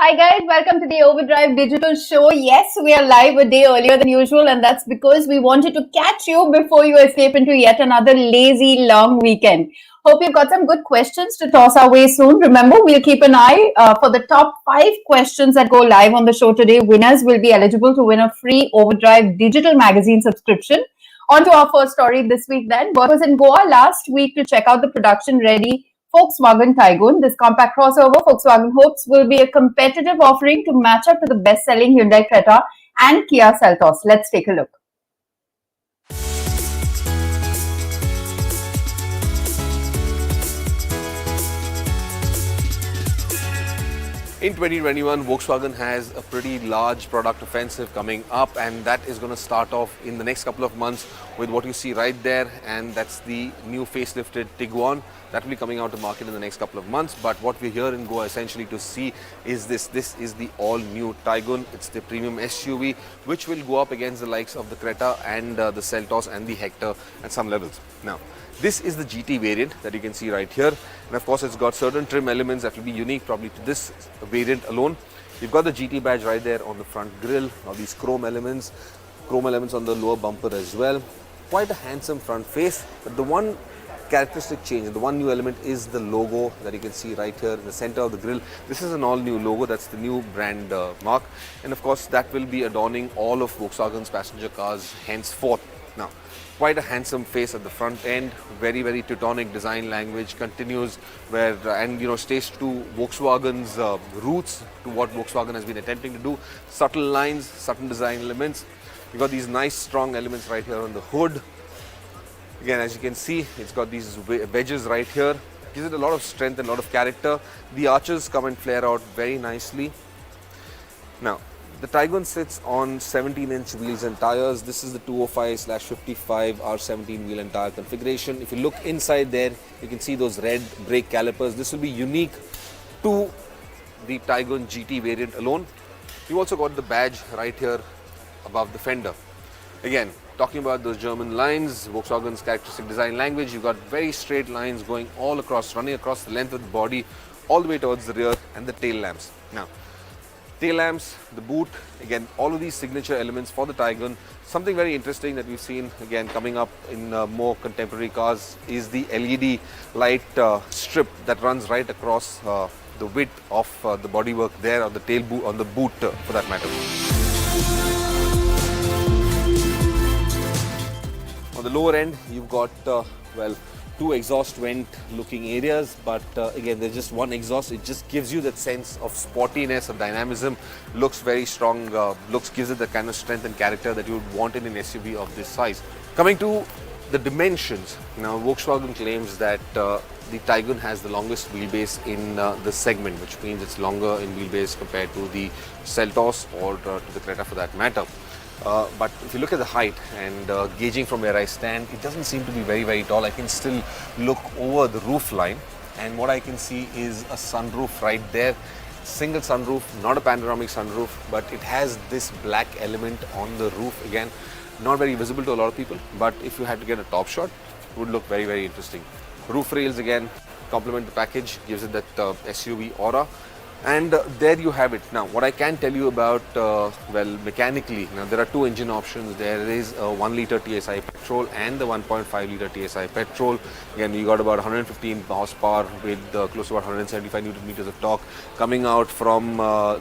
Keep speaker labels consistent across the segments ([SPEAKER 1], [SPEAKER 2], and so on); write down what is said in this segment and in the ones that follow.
[SPEAKER 1] Hi guys, welcome to the Overdrive digital show. Yes, we are live a day earlier than usual, and that's because we wanted to catch you before you escape into yet another lazy long weekend. Hope you've got some good questions to toss our way soon. Remember, we'll keep an eye for the top 5 questions that go live on the show today. Winners will be eligible to win a free Overdrive digital magazine subscription. On to our first story this week then. Bert was in Goa last week to check out the production ready Volkswagen Taigun. This compact crossover, Volkswagen hopes, will be a competitive offering to match up to the best-selling Hyundai Creta and Kia Seltos. Let's take a look.
[SPEAKER 2] In 2021, Volkswagen has a pretty large product offensive coming up, and that is going to start off in the next couple of months with what you see right there, and that's the new facelifted Tiguan that will be coming out to market in the next couple of months. But what we're here in Goa essentially to see is this is the all-new Taigun. It's the premium SUV which will go up against the likes of the Creta and the Seltos and the Hector at some levels. Now, this is the GT variant that you can see right here, and of course it's got certain trim elements that will be unique probably to this variant alone. You've got the GT badge right there on the front grille, now these chrome elements on the lower bumper as well. Quite a handsome front face, but the one characteristic change, the one new element is the logo that you can see right here in the center of the grille. This is an all new logo, that's the new brand mark, and of course that will be adorning all of Volkswagen's passenger cars henceforth. Now, quite a handsome face at the front end, very Teutonic design language continues where stays to Volkswagen's roots, to what Volkswagen has been attempting to do. Subtle lines, subtle design elements. You've got these nice strong elements right here on the hood. Again, as you can see, it's got these wedges right here. Gives it a lot of strength and a lot of character. The arches come and flare out very nicely. Now, the Taigun sits on 17-inch wheels and tires. This is the 205/55 R17 wheel and tire configuration. If you look inside there, you can see those red brake calipers. This will be unique to the Taigun GT variant alone. You've also got the badge right here above the fender. Again, talking about those German lines, Volkswagen's characteristic design language, you've got very straight lines going all across, running across the length of the body, all the way towards the rear, and the tail lamps. Now, tail lamps, the boot, again, all of these signature elements for the Taigun. Something very interesting that we've seen, again, coming up in more contemporary cars is the LED light strip that runs right across the width of the bodywork there, on the tail boot, on the boot for that matter. On the lower end, you've got, two exhaust vent looking areas, but again, there's just one exhaust. It just gives you that sense of sportiness, of dynamism. Looks very strong, gives it the kind of strength and character that you would want in an SUV of this size. Coming to the dimensions, now Volkswagen claims that the Taigun has the longest wheelbase in the segment, which means it's longer in wheelbase compared to the Seltos or to the Creta for that matter. But if you look at the height and gauging from where I stand, it doesn't seem to be very tall. I can still look over the roof line, and what I can see is a sunroof right there. Single sunroof, not a panoramic sunroof, but it has this black element on the roof. Again, not very visible to a lot of people, but if you had to get a top shot, it would look very interesting. Roof rails again complement the package, gives it that SUV aura. And there you have it. Now, what I can tell you about, mechanically, now there are two engine options. There is a 1-litre TSI petrol and the 1.5-litre TSI petrol. Again, you got about 115 horsepower with close to about 175 Newton meters of torque coming out from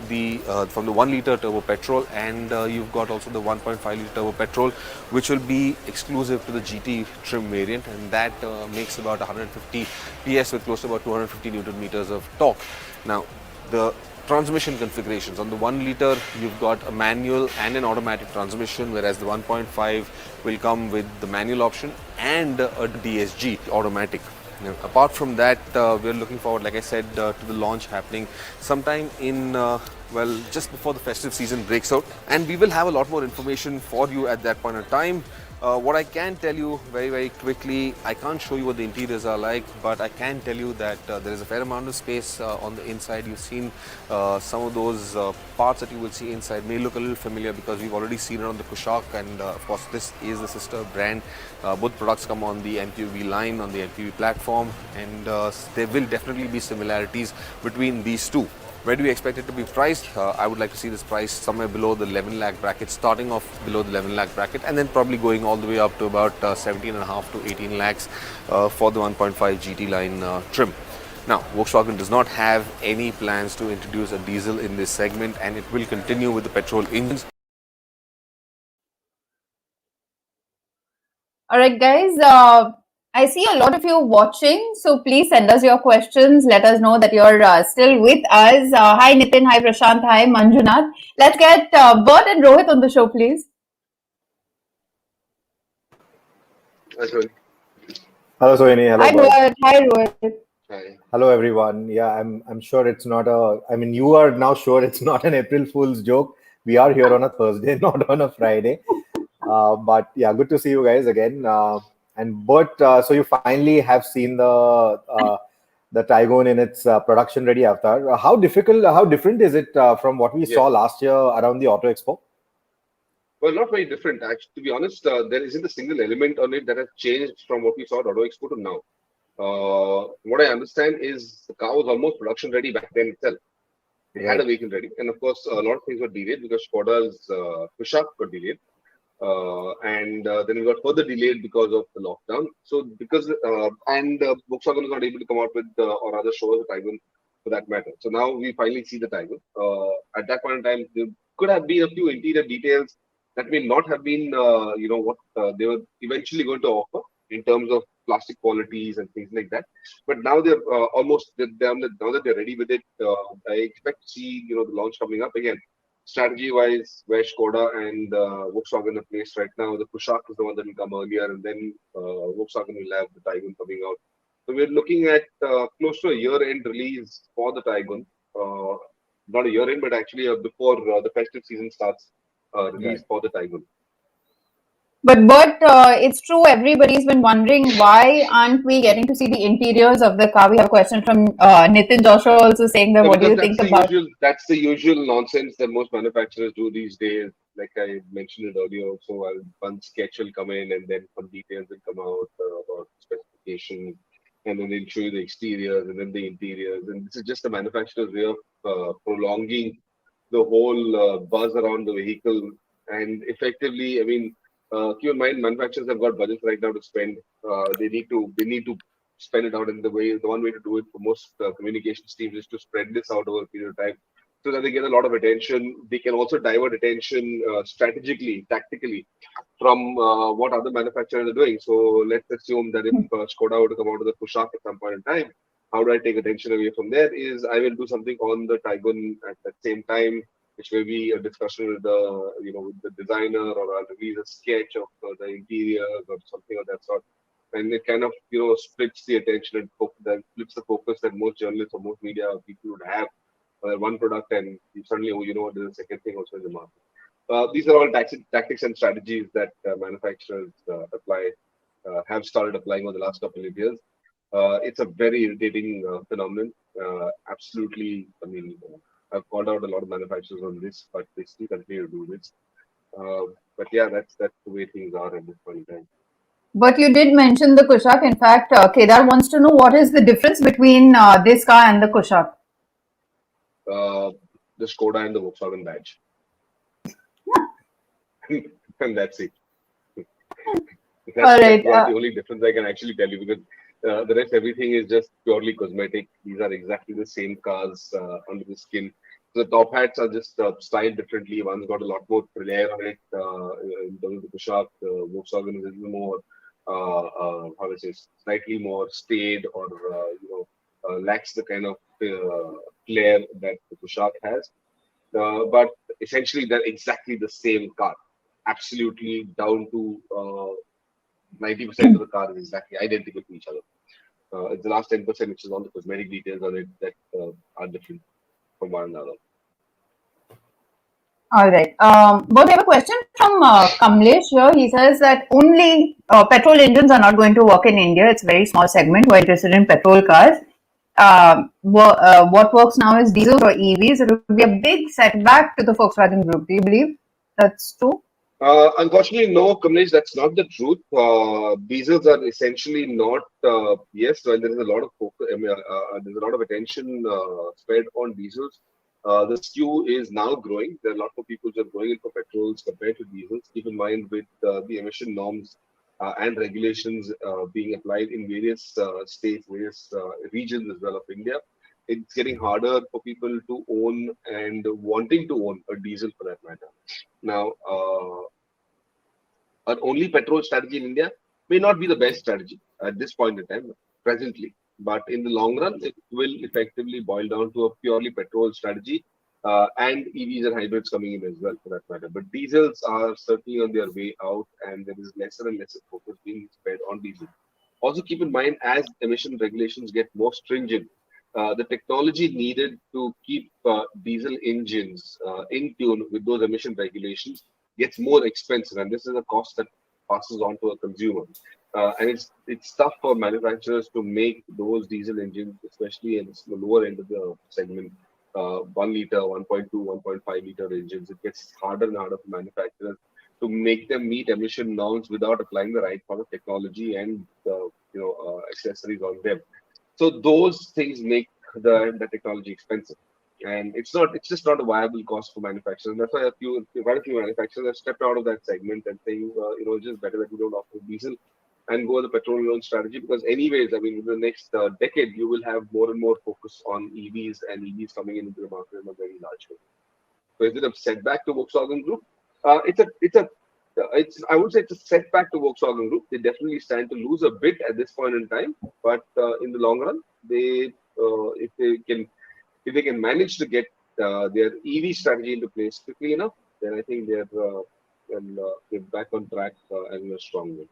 [SPEAKER 2] the 1-litre turbo petrol, and you've got also the 1.5-litre turbo petrol, which will be exclusive to the GT trim variant, and that makes about 150 PS with close to about 250 Newton meters of torque. Now, the transmission configurations, on the 1-litre you've got a manual and an automatic transmission, whereas the 1.5 will come with the manual option and a DSG automatic. Now, apart from that, we're looking forward, like I said, to the launch happening sometime in just before the festive season breaks out, and we will have a lot more information for you at that point of time. What I can tell you very quickly, I can't show you what the interiors are like, but I can tell you that there is a fair amount of space on the inside. You've seen some of those parts that you will see inside may look a little familiar because we've already seen it on the Kodiaq, and of course this is the sister brand. Both products come on the MPV line, on the MPV platform, and there will definitely be similarities between these two. Where do we expect it to be priced? I would like to see this price somewhere below the 11 lakh bracket, starting off below the 11 lakh bracket, and then probably going all the way up to about 17.5 to 18 lakhs for the 1.5 GT line trim. Now, Volkswagen does not have any plans to introduce a diesel in this segment, and it will continue with the petrol engines.
[SPEAKER 1] All right, guys. I see a lot of you watching, so please send us your questions. Let us know that you're still with us. Hi, Nitin. Hi, Prashant. Hi, Manjunath. Let's get Bert and Rohit on the show, please.
[SPEAKER 3] Hello, Sohini. Hello,
[SPEAKER 1] Hi,
[SPEAKER 3] Bert.
[SPEAKER 1] Bert. Hi, Rohit.
[SPEAKER 2] Hi.
[SPEAKER 3] Hello, everyone. Yeah, I'm sure it's not a. I mean, you are now sure it's not an April Fool's joke. We are here on a Thursday, not on a Friday. But yeah, good to see you guys again. And Bert, so you finally have seen the Taigun in its production ready avatar. How different is it from what we saw last year around the Auto Expo?
[SPEAKER 4] Well, not very different. Actually, to be honest, there isn't a single element on it that has changed from what we saw at Auto Expo to now. What I understand is the car was almost production ready back then itself. They had a vehicle ready, and of course, a lot of things were delayed because Skoda's Kodiaq got delayed, then we got further delayed because of the lockdown. So Volkswagen was not able to come out with or rather show the Taigun for that matter. So now we finally see the Taigun. At that point in time, there could have been a few interior details that may not have been, what they were eventually going to offer in terms of plastic qualities and things like that. But now they're now that they're ready with it, I expect to see, the launch coming up again. Strategy-wise, where Skoda and Volkswagen are placed right now, the Kodiaq is the one that will come earlier, and then Volkswagen will have the Taigun coming out. So we're looking at close to a year-end release for the Taigun. Not a year-end, but actually before the festive season starts, release for the Taigun.
[SPEAKER 1] But it's true, everybody's been wondering why aren't we getting to see the interiors of the car. We have a question from Nitin Joshua also saying that what do you think about
[SPEAKER 4] that's the usual nonsense that most manufacturers do these days. Like I mentioned it earlier, so one sketch will come in and then some details will come out about specifications, and then they'll show you the exteriors and then the interiors. And this is just the manufacturer's way of prolonging the whole buzz around the vehicle. And effectively, I mean, keep in mind, manufacturers have got budgets right now to spend. They need to spend it out, and the one way to do it for most communications teams is to spread this out over a period of time, so that they get a lot of attention. They can also divert attention strategically, tactically, from what other manufacturers are doing. So let's assume that if Skoda were to come out of the Kodiaq at some point in time, how do I take attention away from there? Is I will do something on the Taigun at that same time, which may be a discussion with with the designer, or I'll release a sketch of the interiors or something of that sort. And it kind of, splits the attention and that flips the focus that most journalists or most media people would have on one product, and suddenly, there's a second thing also in the market. These are all tactics and strategies that manufacturers have started applying over the last couple of years. It's a very irritating phenomenon. Absolutely, I mean, I've called out a lot of manufacturers on this, but they still continue to do this. But yeah, that's the way things are at this point in time.
[SPEAKER 1] But you did mention the Kodiaq. In fact, Kedar wants to know what is the difference between this car and the Kodiaq.
[SPEAKER 4] The Skoda and the Volkswagen badge. And that's it. That's the only difference I can actually tell you, because the rest, everything is just purely cosmetic. These are exactly the same cars under the skin. So the top hats are just styled differently. One's got a lot more flair on it. In terms of the Kodiaq, Volkswagen is a little more, slightly more staid, or lacks the kind of flair that the Kodiaq has. But essentially, they're exactly the same car. Absolutely down to 90% of the car is exactly identical to each other. It's the last 10%, which is all the cosmetic details on it that are different from one another.
[SPEAKER 1] All right. But we have a question from Kamlesh here. He says that only petrol engines are not going to work in India. It's a very small segment who are interested in petrol cars. What works now is diesel or EVs. It would be a big setback to the Volkswagen group. Do you believe that's true?
[SPEAKER 4] Unfortunately, no, Kamlesh, that's not the truth. Diesels are essentially not. Yes, well, there is a lot of focus. There's a lot of attention spared on diesels. The skew is now growing. There are a lot more people who are going in for petrols compared to diesels. Keep in mind with the emission norms and regulations being applied in various states, various regions as well of India, it's getting harder for people to own and wanting to own a diesel for that matter. Now, an only petrol strategy in India may not be the best strategy at this point in time, presently. But in the long run, it will effectively boil down to a purely petrol strategy and EVs and hybrids coming in as well, for that matter. But diesels are certainly on their way out, and there is lesser and lesser focus being spread on diesel. Also, keep in mind as emission regulations get more stringent, the technology needed to keep diesel engines in tune with those emission regulations gets more expensive, and this is a cost that passes on to a consumer. And it's tough for manufacturers to make those diesel engines, especially in the lower end of the segment, 1 liter, 1.2, 1.5 liter engines. It gets harder and harder for manufacturers to make them meet emission norms without applying the right kind of technology and accessories on them. So those things make the technology expensive, and it's just not a viable cost for manufacturers. And that's why quite a few manufacturers have stepped out of that segment and saying, it's just better that we don't offer diesel and go with the petrol loan strategy, because anyways, I mean, in the next decade, you will have more and more focus on EVs and EVs coming into the market in a very large way. So is it a setback to Volkswagen Group? I would say it's a setback to Volkswagen Group. They definitely stand to lose a bit at this point in time, but in the long run, if they can manage to get their EV strategy into place quickly enough, then I think they're back on track and in a strong way.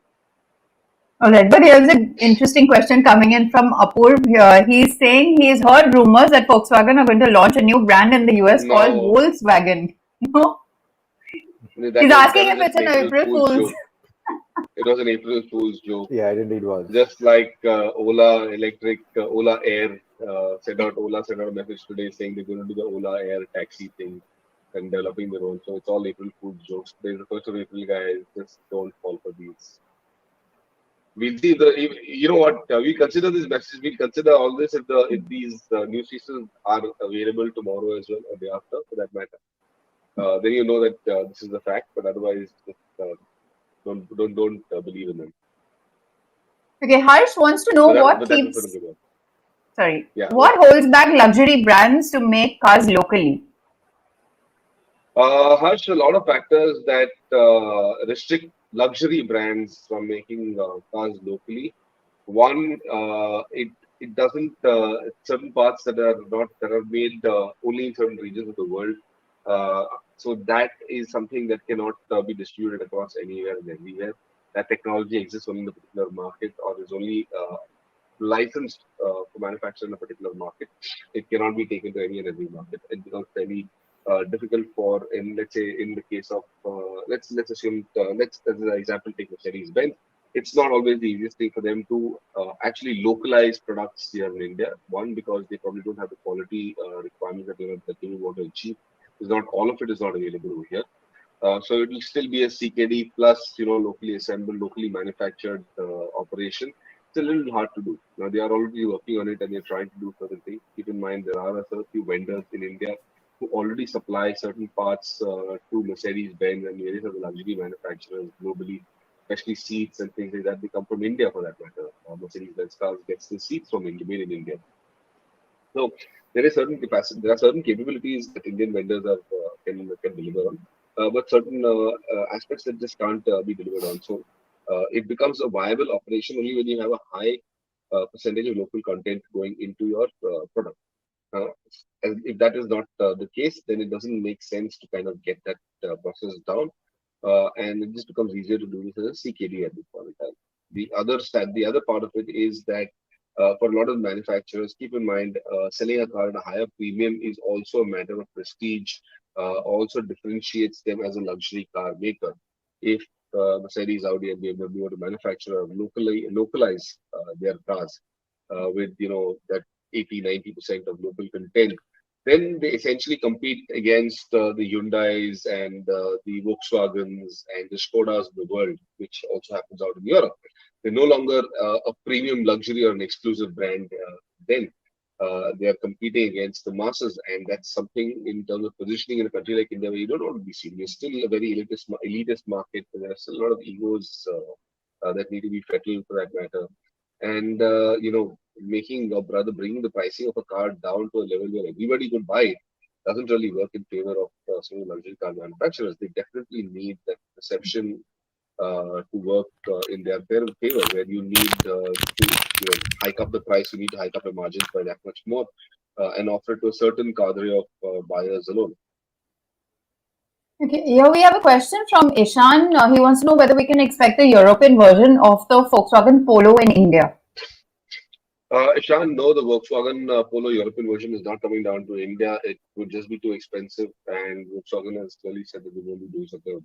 [SPEAKER 1] All right, but here's an interesting question coming in from Apurv here. He's saying he's heard rumors that Volkswagen are going to launch a new brand in the US called
[SPEAKER 4] No,
[SPEAKER 1] Volkswagen. No?
[SPEAKER 4] that
[SPEAKER 1] He's asking if
[SPEAKER 4] was
[SPEAKER 1] it's
[SPEAKER 4] just
[SPEAKER 1] an
[SPEAKER 4] an
[SPEAKER 1] April Fool's.
[SPEAKER 4] joke. It was an April Fool's joke.
[SPEAKER 3] Yeah, it indeed was.
[SPEAKER 4] Just like Ola Electric, Ola Air Ola sent out a message today saying they're going to do the Ola Air taxi thing and developing their own. So it's all April Fool's jokes. There's the 1st of April, guys. Just don't fall for these. We'll see you know what, we consider this message, we'll consider all this if these new seasons are available tomorrow as well, or day after, for that matter. Then you know that this is a fact, but otherwise, just, don't believe in them.
[SPEAKER 1] Okay, Harsh wants to know what keeps. Sorry,
[SPEAKER 4] yeah,
[SPEAKER 1] what holds back luxury brands to make cars locally?
[SPEAKER 4] Harsh, a lot of factors that restrict luxury brands from making cars locally. One, it doesn't certain parts that are made only in certain regions of the world. So that is something that cannot be distributed across anywhere and everywhere. That technology exists only in a particular market, or is only licensed for manufacture in a particular market. It cannot be taken to any and every market. It becomes very difficult for, let's say, in the case of let's assume let's as an example take Mercedes-Benz. It's not always the easiest thing for them to actually localize products here in India. One, because they probably don't have the quality requirements that they want to achieve. It's not all of it is not available over here. So it will still be a CKD plus, locally assembled, locally manufactured operation. It's a little hard to do. Now they are already working on it and they're trying to do certain things. Keep in mind there are a few vendors in India who already supply certain parts to Mercedes-Benz and various other luxury manufacturers globally, especially seats and things like that. They come from India, for that matter. Mercedes-Benz cars gets the seats from India, made in India. So there is certain capacity. There are certain capabilities that Indian vendors can deliver on, but certain aspects that just can't be delivered on. So it becomes a viable operation only when you have a high percentage of local content going into your product. If that is not the case, then it doesn't make sense to kind of get that process down, and it just becomes easier to do this as a CKD at this point in time. The other part of it is that for a lot of manufacturers, keep in mind, selling a car at a higher premium is also a matter of prestige, also differentiates them as a luxury car maker. If Mercedes, Audi, and BMW were to manufacture localize their cars with that 80-90% of local content, then they essentially compete against the Hyundais and the Volkswagens and the Skodas of the world, which also happens out in Europe. They're no longer a premium luxury or an exclusive brand then. they are competing against the masses, and that's something in terms of positioning in a country like India where you don't want to be seen. You're still a very elitist market. There are still a lot of egos that need to be fettled for that matter. And making or rather bringing the pricing of a car down to a level where everybody could buy it doesn't really work in favor of some of the luxury car manufacturers. They definitely need that perception to work in their favor, where you need to hike up the price, you need to hike up the margins by that much more, and offer it to a certain cadre of buyers alone.
[SPEAKER 1] Okay, here we have a question from Ishan. He wants to know whether we can expect the European version of the Volkswagen Polo in India.
[SPEAKER 4] Ishan, no, the Volkswagen Polo European version is not coming down to India. It would just be too expensive, and Volkswagen has clearly said that they won't be doing something of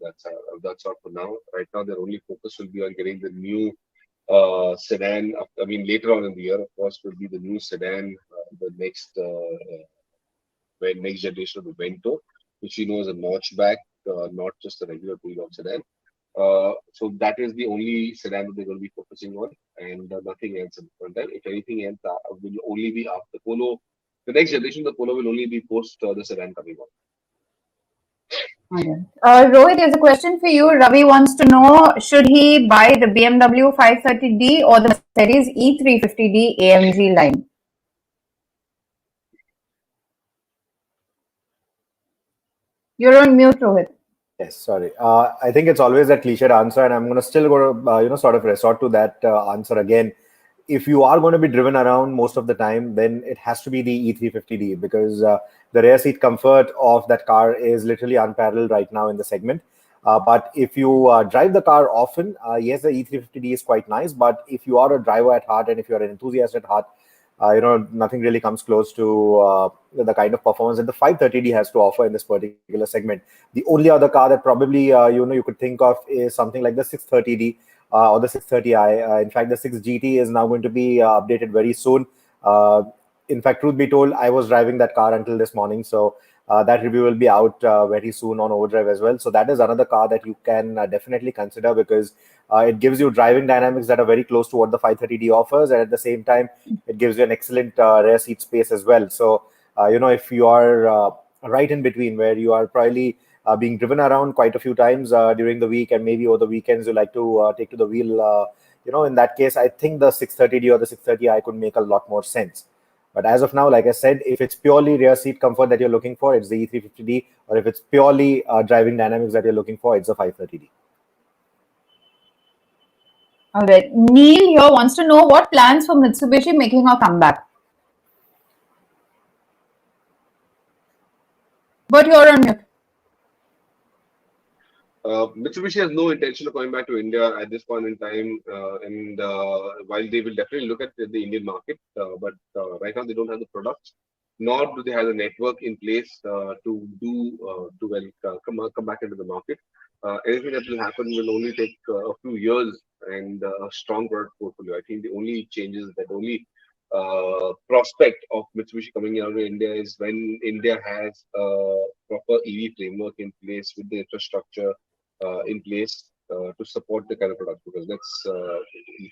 [SPEAKER 4] that sort for now. Right now, their only focus will be on getting the new sedan. I mean, later on in the year, of course, will be the new sedan, the next generation of the Vento, which we know is a notchback, not just a regular two-door sedan. So that is the only sedan that they're going to be focusing on, and nothing else at the front end. If anything else, will only be after Polo. The next generation of the Polo will only be post the sedan coming on.
[SPEAKER 1] Okay. Rohit, there's a question for you. Ravi wants to know, should he buy the BMW 530D or the Mercedes E350D AMG line? You're on mute, Rohit.
[SPEAKER 3] Yes, sorry. I think it's always a cliched answer, and I'm going to still go to, sort of resort to that answer again. If you are going to be driven around most of the time, then it has to be the E350D, because the rear seat comfort of that car is literally unparalleled right now in the segment. But if you drive the car often, yes, the E350D is quite nice. But if you are a driver at heart and if you're an enthusiast at heart, nothing really comes close to the kind of performance that the 530D has to offer in this particular segment. The only other car that probably you could think of is something like the 630D or the 630i. In fact, the 6GT is now going to be updated very soon. In fact, truth be told, I was driving that car until this morning, so that review will be out very soon on Overdrive as well. So that is another car that you can definitely consider, because it gives you driving dynamics that are very close to what the 530D offers, and at the same time, it gives you an excellent rear seat space as well. So, if you are right in between, where you are probably being driven around quite a few times during the week, and maybe over the weekends you like to take to the wheel, in that case, I think the 630D or the 630i could make a lot more sense. But as of now, like I said, if it's purely rear seat comfort that you're looking for, it's the E350D, or if it's purely driving dynamics that you're looking for, it's the 530D.
[SPEAKER 1] All right. Neil here wants to know what plans for Mitsubishi making a comeback. But you're on mute.
[SPEAKER 4] Mitsubishi has no intention of coming back to India at this point in time, and while they will definitely look at the Indian market, but right now they don't have the products, nor do they have the network in place to come back into the market. Anything that will happen will only take a few years and a strong product portfolio. I think the only changes, that only prospect of Mitsubishi coming out of India is when India has a proper EV framework in place with the infrastructure in place to support the kind of product, because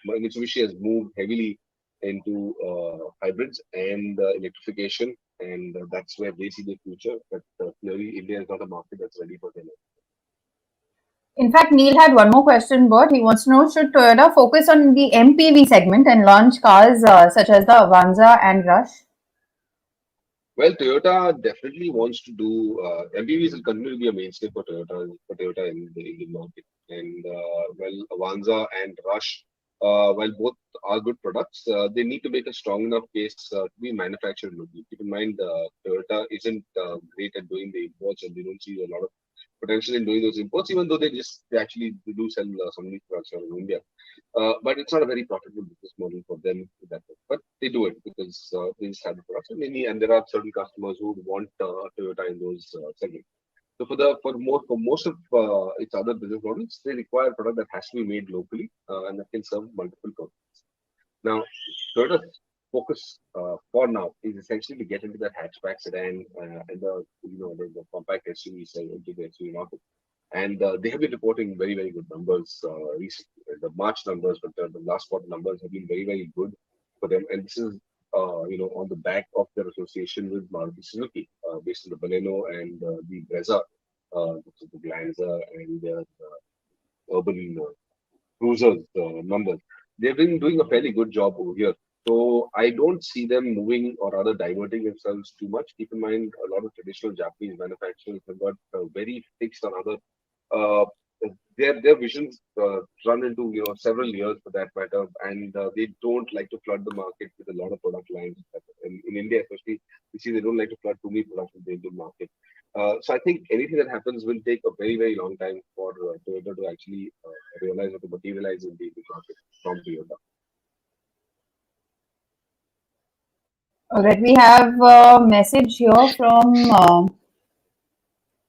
[SPEAKER 4] Mitsubishi has moved heavily into hybrids and electrification, and that's where they see the future. But clearly, India is not a market that's ready for them.
[SPEAKER 1] In fact, Neil had one more question, but he wants to know, should Toyota focus on the MPV segment and launch cars such as the Avanza and Rush?
[SPEAKER 4] Well, Toyota definitely wants to do MPVs will continue to be a mainstay for Toyota in the Indian market. And Avanza and Rush, while both are good products, they need to make a strong enough case to be manufactured locally. Keep in mind, Toyota isn't great at doing the imports, and they don't see a lot of potential in doing those imports, even though they actually do sell some of these products out in India. But it's not a very profitable business model for them. But they do it because they just have the products, and there are certain customers who want Toyota in those segments. So for most of its other business models, they require a product that has to be made locally and that can serve multiple purposes. Now, Toyota's focus for now is essentially to get into that hatchback sedan and the compact SUV into the SUV market. And they have been reporting very, very good numbers recently. The March numbers, but the last quarter numbers have been very, very good for them. And this is on the back of their association with Maruti Suzuki, based on the Baleno and the Brezza, which is the Glanza and their urban cruisers numbers. They've been doing a fairly good job over here. So I don't see them moving or rather diverting themselves too much. Keep in mind, a lot of traditional Japanese manufacturers have got very fixed on other uh, their visions run into several years for that matter, and they don't like to flood the market with a lot of product lines. In India, especially, we see they don't like to flood too many products in the Indian market. So I think anything that happens will take a very very long time for Toyota to actually realize or to materialize in the Indian market from Toyota.
[SPEAKER 1] All right, we have a message here from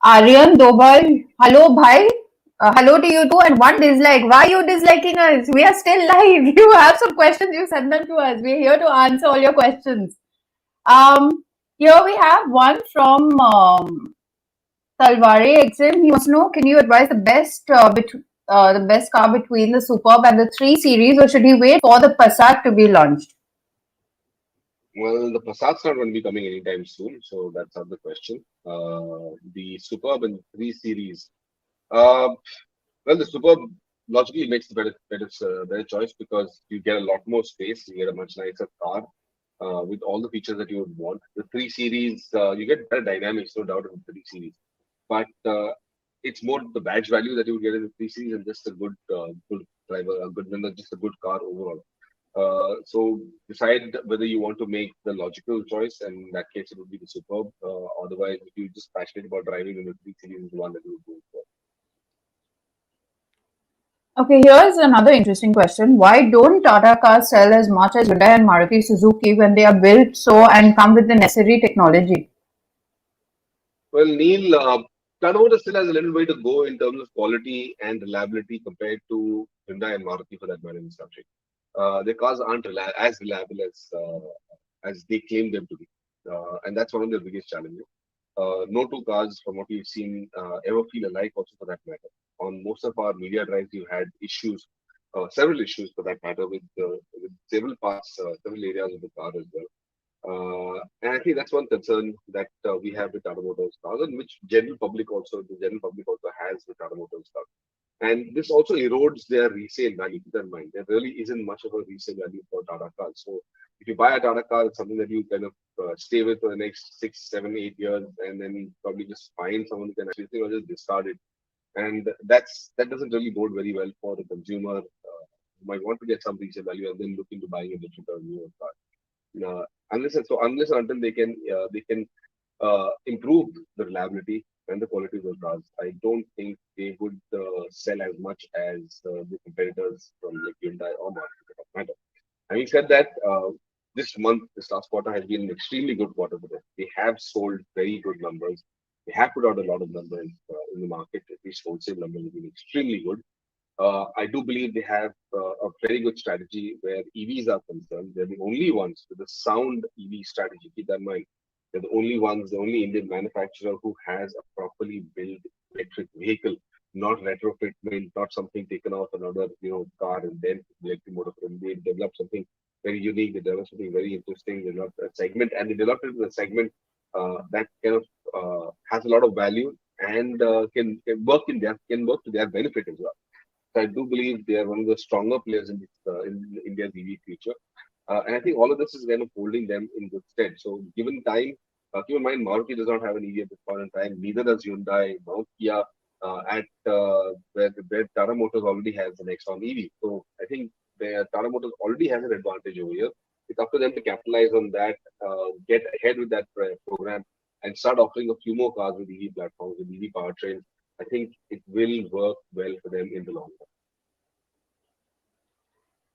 [SPEAKER 1] Aryan Dobal. Hello, bhai. Hello to you too. And one dislike. Why are you disliking us? We are still live. You have some questions, you send them to us. We're here to answer all your questions. Here we have one from Talware Exim. He wants to know, can you advise the best car between the Superb and the 3 Series, or should he wait for the Passat to be launched?
[SPEAKER 4] Well, the Passat's not going to be coming anytime soon, so that's not the question. The Superb and 3 Series. Uh, well, the Superb logically makes the better choice because you get a lot more space, you get a much nicer car with all the features that you would want. The 3 Series, you get better dynamics, no doubt, in the 3 Series. But it's more the badge value that you would get in the 3 Series and just a good driver, just a good car overall. So decide whether you want to make the logical choice, and in that case, it would be the Superb. Otherwise, if you're just passionate about driving, then the 3 Series is the one that you would go for.
[SPEAKER 1] Okay, here's another interesting question. Why don't Tata cars sell as much as Hyundai and Maruti Suzuki when they are built so and come with the necessary technology?
[SPEAKER 4] Well, Neil, Tata Motors still has a little way to go in terms of quality and reliability compared to Hyundai and Maruti for that matter in this country. Their cars aren't as reliable as they claim them to be, and that's one of their biggest challenges. No two cars, from what we've seen, ever feel alike. Also, for that matter, on most of our media drives, you had issues, several issues for that matter, with several parts, several areas of the car as well. And I think that's one concern that we have with Tata Motors cars, and which the general public also has with Tata Motors cars. And this also erodes their resale value. Keep that in mind. There really isn't much of a resale value for Tata cars. So if you buy a Tata car, it's something that you kind of stay with for the next 6, 7, 8 years, and then probably just find someone who can actually think or just discard it. And that doesn't really bode very well for the consumer who might want to get some resale value and then look into buying a different or newer car. Unless and until they can improve the reliability and the quality of the cars, I don't think they would sell as much as the competitors from like Hyundai or Maruti for that matter. Having said that, this last quarter has been an extremely good quarter for them. They have sold very good numbers. They have put out a lot of numbers in the market. At least wholesale numbers have been extremely good. I do believe they have a very good strategy where EVs are concerned. They're the only ones with a sound EV strategy. Keep that in mind. They're the only Indian manufacturer who has a properly built electric vehicle, not retrofitment, not something taken off another car and then electric motor. They developed something very unique. They developed something very interesting. They developed a segment, and they developed it in a segment that kind of has a lot of value and can work to their benefit as well. I do believe they are one of the stronger players in India's EV future. And I think all of this is kind of holding them in good stead. So, given time, keep in mind, Maruti does not have an EV at this point in time. Neither does Hyundai, nor Kia, where Tata Motors already has an Nexon EV. So, I think Tata Motors already has an advantage over here. It's up to them to capitalize on that, get ahead with that program, and start offering a few more cars with EV platforms, with EV powertrains. I think it will work well for them in the long run.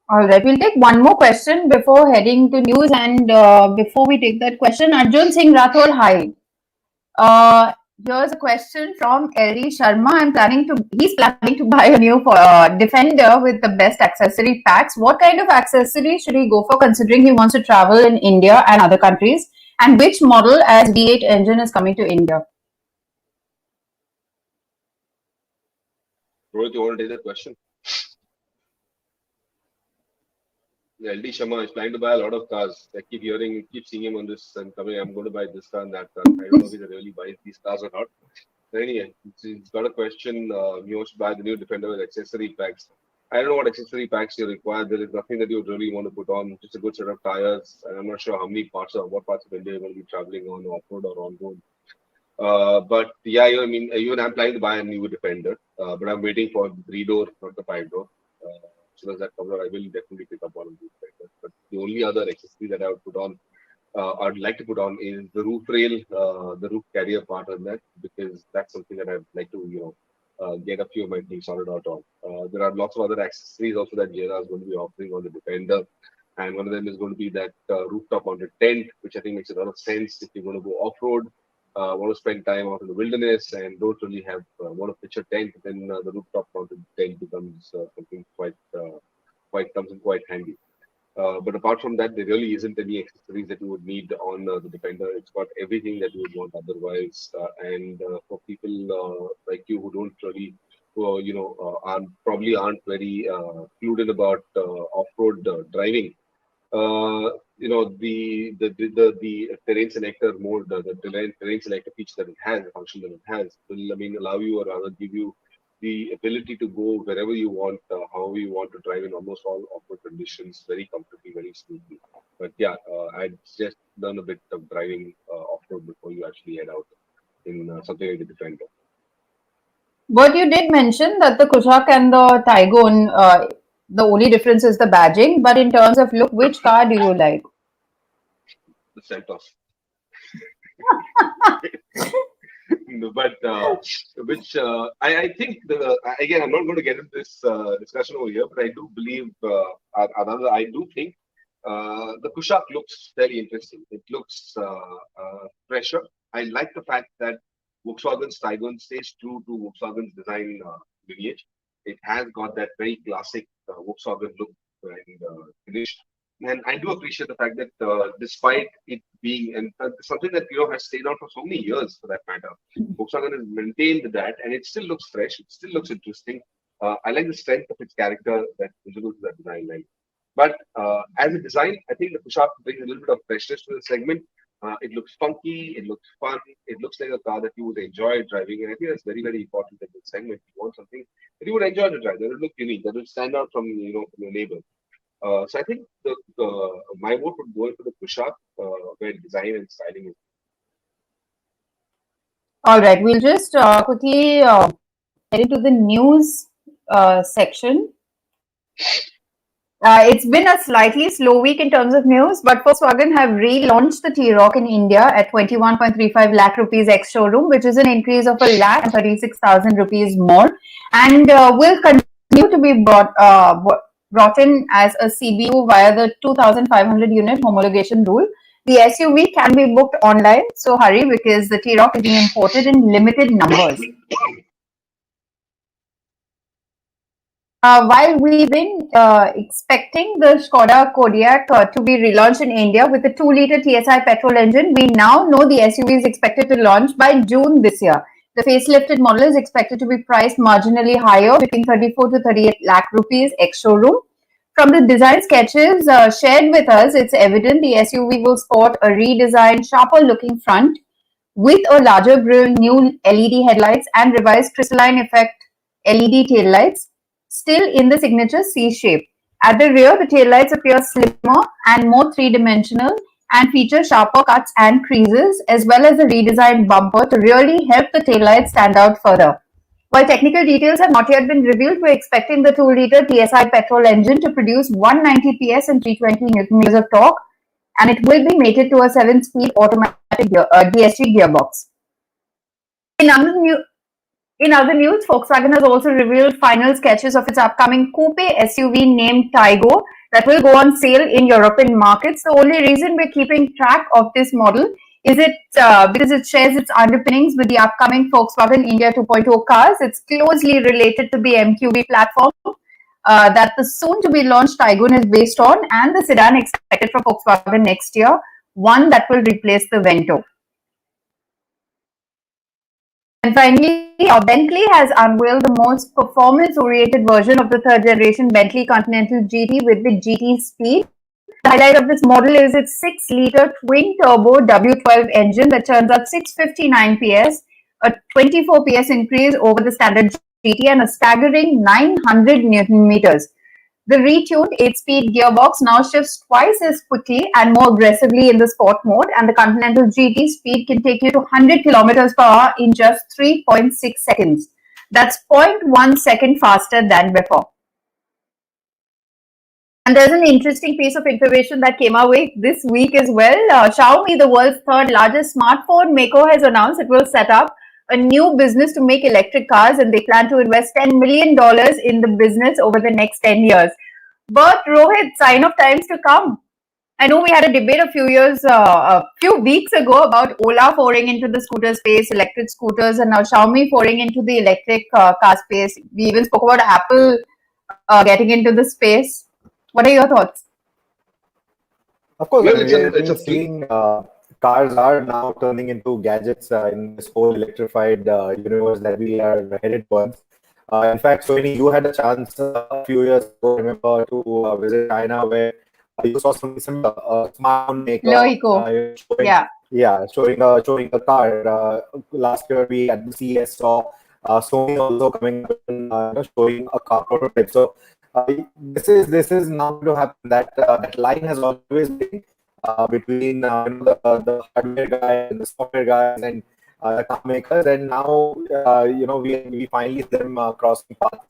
[SPEAKER 1] All right, we'll take one more question before heading to news. And before we take that question, Arjun Singh Rathod, hi. Here's a question from L.D. Sharma. He's planning to buy a new Defender with the best accessory packs. What kind of accessory should he go for, considering he wants to travel in India and other countries? And which model as V8 engine is coming to India?
[SPEAKER 4] Rohit, you want to take that question? LD Sharma is planning to buy a lot of cars. I keep seeing him on this and coming. I'm going to buy this car and that car. I don't know if he really buys these cars or not. But anyway, he's got a question. He wants to buy the new Defender with accessory packs. I don't know what accessory packs you require. There is nothing that you would really want to put on. Just a good set of tires. And I'm not sure how many parts or what parts of India you're going to be traveling on, off road or on road. But yeah, I mean, even I'm planning to buy a new Defender, but I'm waiting for the 3-door, not the 5-door. As soon as that comes out, I will definitely pick up one of these Defenders. But the only other accessory that I would put on, I'd like to put on is the roof rail, the roof carrier part on that, because that's something that I'd like to, get a few of my things sorted out on. There are lots of other accessories also that JLR is going to be offering on the Defender. And one of them is going to be that rooftop mounted tent, which I think makes a lot of sense if you're going to go off road, want to spend time out in the wilderness, and don't really have want to pitch a tent. Then the rooftop mounted tent becomes something comes in quite handy. But apart from that, there really isn't any accessories that you would need on the Defender. It's got everything that you would want otherwise. And for people like you who don't really, aren't very clued in about off-road driving, the terrain selector mode, the terrain selector feature that it has, the function that it has, will allow you or rather give you the ability to go wherever you want, however you want to drive in almost all off-road conditions, very comfortably, very smoothly. But yeah, I'd just learn a bit of driving off-road before you actually head out in something like the Defender.
[SPEAKER 1] But you did mention that the Kodiaq and the Taigun, the only difference is the badging. But in terms of look, which car do you like?
[SPEAKER 4] The Seltos. No, but I think again, I'm not going to get into this discussion over here, but I do believe, I do think the Kodiaq looks very interesting. It looks fresher. I like the fact that Volkswagen's Taigun stays true to Volkswagen's design lineage. It has got that very classic Volkswagen look and finish. And I do appreciate the fact that despite it being something that has stayed on for so many years, for that matter, Volkswagen has maintained that, and it still looks fresh. It still looks interesting. I like the strength of its character that's visible to that design line. But as a design, I think the Kodiaq brings a little bit of freshness to the segment. It looks funky. It looks fun. It looks like a car that you would enjoy driving, and I think that's very, very important in this segment. You want something that you would enjoy to drive, that would look unique, that would stand out from from your neighbor. So I think my vote would go into the Kodiaq, where design and styling is.
[SPEAKER 1] All right, we'll just quickly get into the news section. It's been a slightly slow week in terms of news, but Volkswagen have relaunched the TRoc in India at 21.35 lakh rupees ex-showroom, which is an increase of 1,36,000 rupees more, and will continue to be brought in as a CBU via the 2,500 unit homologation rule. The SUV can be booked online, so hurry because the TRoc is being imported in limited numbers. While we've been expecting the Skoda Kodiaq to be relaunched in India with a 2-liter TSI petrol engine, we now know the SUV is expected to launch by June this year. The facelifted model is expected to be priced marginally higher, between 34 to 38 lakh rupees ex-showroom. From the design sketches shared with us, it's evident the SUV will sport a redesigned, sharper-looking front with a larger grille, new LED headlights, and revised crystalline effect LED taillights, still in the signature C shape. At the rear, the taillights appear slimmer and more three-dimensional and feature sharper cuts and creases, as well as a redesigned bumper to really help the taillights stand out further. While technical details have not yet been revealed, we're expecting the 2-liter TSI petrol engine to produce 190 PS and 320 Nm of torque, and it will be mated to a 7-speed automatic DSG gearbox. In other news, Volkswagen has also revealed final sketches of its upcoming coupe SUV named Taigo that will go on sale in European markets. The only reason we're keeping track of this model is because it shares its underpinnings with the upcoming Volkswagen India 2.0 cars. It's closely related to the MQB platform that the soon-to-be launched Taigun is based on, and the sedan expected from Volkswagen next year, one that will replace the Vento. And finally, Bentley has unveiled the most performance-oriented version of the third-generation Bentley Continental GT with the GT Speed. The highlight of this model is its 6-liter twin-turbo W12 engine that churns out 659 PS, a 24 PS increase over the standard GT, and a staggering 900 Newton meters. The retuned 8-speed gearbox now shifts twice as quickly and more aggressively in the sport mode, and the Continental GT speed can take you to 100 kilometers per hour in just 3.6 seconds. That's 0.1 second faster than before. And there's an interesting piece of information that came our way this week as well. Xiaomi, the world's third largest smartphone maker, has announced it will set up a new business to make electric cars, and they plan to invest $10 million in the business over the next 10 years. But Rohit, sign of times to come. I know we had a debate a few weeks ago about Ola foraying into the scooter space, electric scooters, and now Xiaomi foraying into the electric car space. We even spoke about Apple getting into the space. What are your thoughts?
[SPEAKER 3] Of course,
[SPEAKER 4] Well,
[SPEAKER 3] we have been seeing cars are now turning into gadgets in this whole electrified universe that we are headed towards. In fact, Sohini, you had a chance a few years ago, I remember, to visit China, where you saw some similar smartphone maker showing a car. Last year, we at the CES saw Sony also coming up and showing a car prototype. So this is now going to happen. That line has always been between the hardware guys and the software guys and the car makers, and now we finally see them crossing paths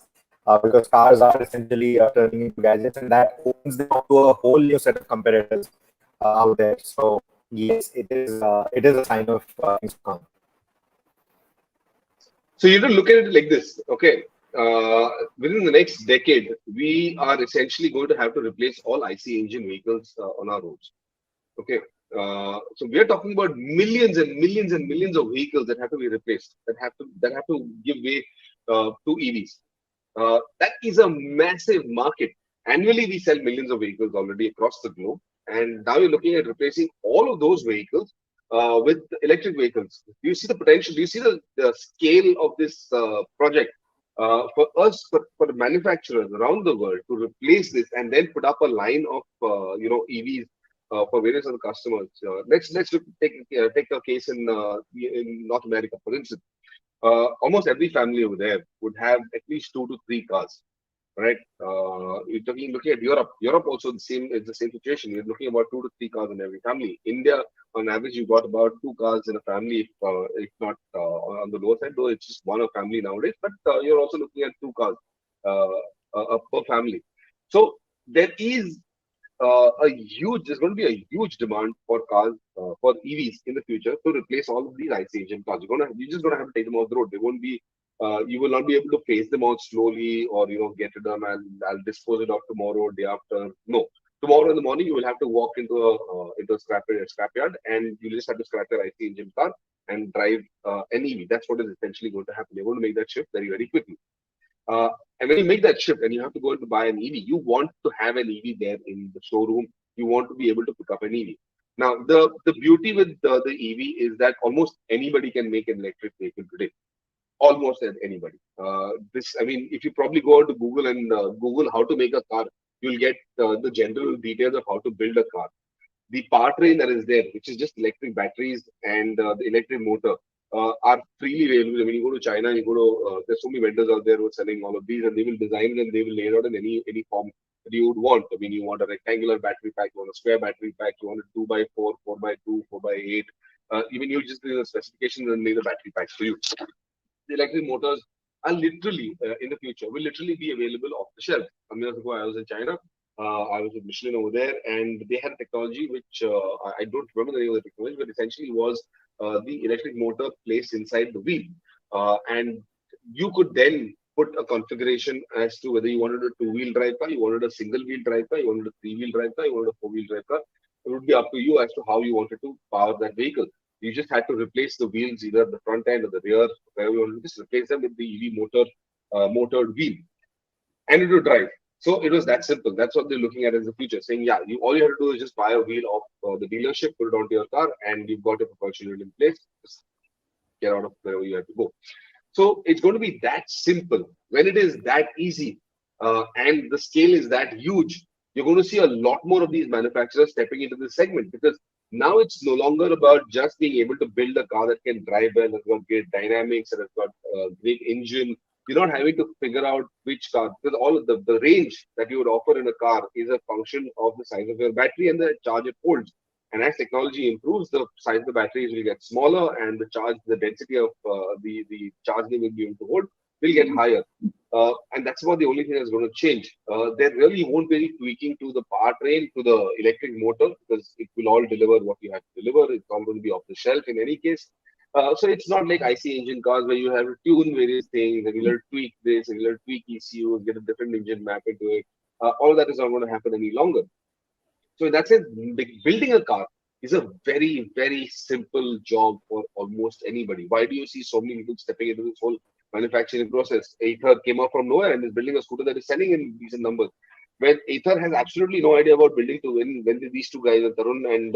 [SPEAKER 3] because cars are essentially turning into gadgets, and that opens them up to a whole new set of competitors out there. So yes, it is a sign of things to come.
[SPEAKER 4] So you have to look at it like this, okay? Within the next decade, we are essentially going to have to replace all IC engine vehicles on our roads. Okay, so we are talking about millions and millions and millions of vehicles that have to be replaced, that have to give way to EVs. That is a massive market. Annually, we sell millions of vehicles already across the globe, and now you're looking at replacing all of those vehicles with electric vehicles. Do you see the potential? Do you see the scale of this project? For us, for the manufacturers around the world to replace this and then put up a line of EVs for various other customers. Let's take a case in North America, for instance. Almost every family over there would have at least 2 to 3 cars, right? You're looking at Europe. Europe also is the same situation. You're looking about 2 to 3 cars in every family. India, on average, you've got about 2 cars in a family, if not on the lower side, though it's just one a family nowadays. But you're also looking at 2 cars per family. So there is there's going to be a huge demand for cars, for EVs in the future to replace all of these IC engine cars. You're just going to have to take them off the road. They won't be, you will not be able to phase them out slowly or, get to them and I'll dispose it off tomorrow, day after. No. Tomorrow in the morning, you will have to walk into a scrapyard and you just have to scrap your IC engine car and drive an EV. That's what is essentially going to happen. They're going to make that shift very, very quickly. And when you make that shift and you have to go to buy an EV, you want to have an EV there in the showroom. You want to be able to pick up an EV. Now, the beauty with the EV is that almost anybody can make an electric vehicle today. Almost anybody. If you probably go to Google and Google how to make a car, you'll get the general details of how to build a car. The powertrain that is there, which is just electric batteries and the electric motor, are freely available. When you go to China, there's so many vendors out there who are selling all of these, and they will design it and they will lay it out in any form that you would want. You want a rectangular battery pack, you want a square battery pack, you want a 2x4, 4x2, 4x8. Even you just do the specifications and lay the battery packs for you. The electric motors are literally in the future will literally be available off the shelf. Some years ago, I was in China. I was with Michelin over there, and they had a technology which I don't remember the name of the technology, but essentially was the electric motor placed inside the wheel, and you could then put a configuration as to whether you wanted a 2-wheel drive car, you wanted a single-wheel drive car, you wanted a 3-wheel drive car, you wanted a 4-wheel drive car. It would be up to you as to how you wanted to power that vehicle. You just had to replace the wheels, either the front end or the rear, wherever you wanted to just replace them with the EV motored wheel, and it would drive. So it was that simple. That's what they're looking at as the future, saying, yeah, all you have to do is just buy a wheel off the dealership, put it onto your car, and you've got a propulsion unit in place. Just get out of wherever you have to go. So it's going to be that simple. When it is that easy and the scale is that huge, you're going to see a lot more of these manufacturers stepping into this segment, because now it's no longer about just being able to build a car that can drive well, has got great dynamics, and has got a great engine. You're not having to figure out which car, because all of the range that you would offer in a car is a function of the size of your battery and the charge it holds. And as technology improves, the size of the batteries will get smaller, and the density of the charge they will be able to hold will get higher. And that's about the only thing that's going to change. There really won't be any tweaking to the powertrain, to the electric motor, because it will all deliver what you have to deliver. It's all going to be off the shelf in any case. So it's not like IC engine cars where you have to tune various things and you'll have to tweak this and you'll have to tweak ECUs, get a different engine map into it. All that is not going to happen any longer. So in that sense, building a car is a very, very simple job for almost anybody. Why do you see so many people stepping into this whole manufacturing process? Ather came up from nowhere and is building a scooter that is selling in decent numbers. When Ather has absolutely no idea about building to when these two guys, Tarun and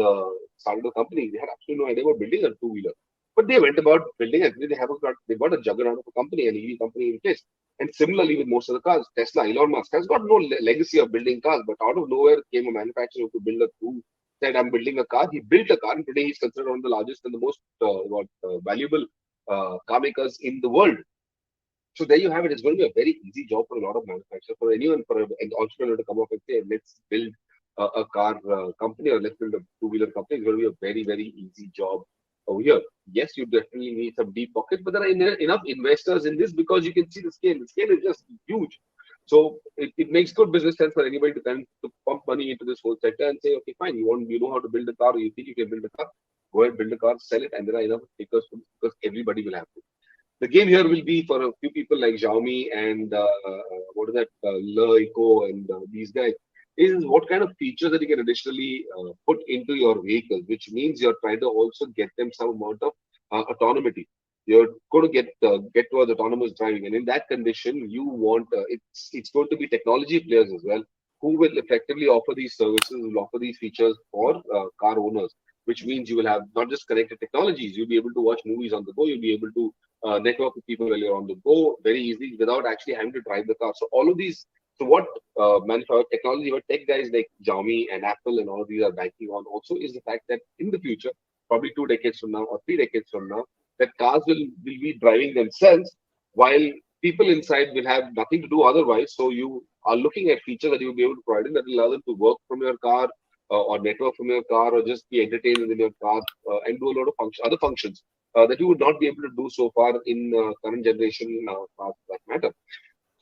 [SPEAKER 4] started the company, they had absolutely no idea about building a two-wheeler. But they went about building it. They got a juggernaut of a company, an EV company in place. And similarly with most of the cars, Tesla, Elon Musk has got no legacy of building cars, but out of nowhere came a manufacturer who could build a two. Said, I'm building a car. He built a car, and today he's considered one of the largest and the most valuable car makers in the world. So there you have it. It's going to be a very easy job for a lot of manufacturers, for anyone, for an entrepreneur to come up and say, let's build a car company, or let's build a two-wheeler company. It's going to be a very, very easy job over here. Yes, you definitely need some deep pockets, but there are enough investors in this, because you can see the scale. The scale is just huge. So it makes good business sense for anybody to to pump money into this whole sector and say, okay, fine, you know how to build a car, or you think you can build a car, go ahead, build a car, sell it, and there are enough takers, because everybody will have to. The game here will be for a few people like Xiaomi and what is that, Le and these guys, is what kind of features that you can additionally put into your vehicles, which means you're trying to also get them some amount of autonomy. You're going to get towards autonomous driving, and in that condition, you want it's going to be technology players as well who will effectively offer these services, will offer these features for car owners, which means you will have not just connected technologies. You'll be able to watch movies on the go. You'll be able to network with people while you're on the go very easily without actually having to drive the car. So all of these, so what technology, what tech guys like Xiaomi and Apple and all of these are banking on also is the fact that in the future, probably 2 decades from now or 3 decades from now, that cars will be driving themselves while people inside will have nothing to do otherwise. So you are looking at features that you'll be able to provide that will allow them to work from your car or network from your car, or just be entertained within your car and do a lot of other functions that you would not be able to do so far in current generation cars for that matter.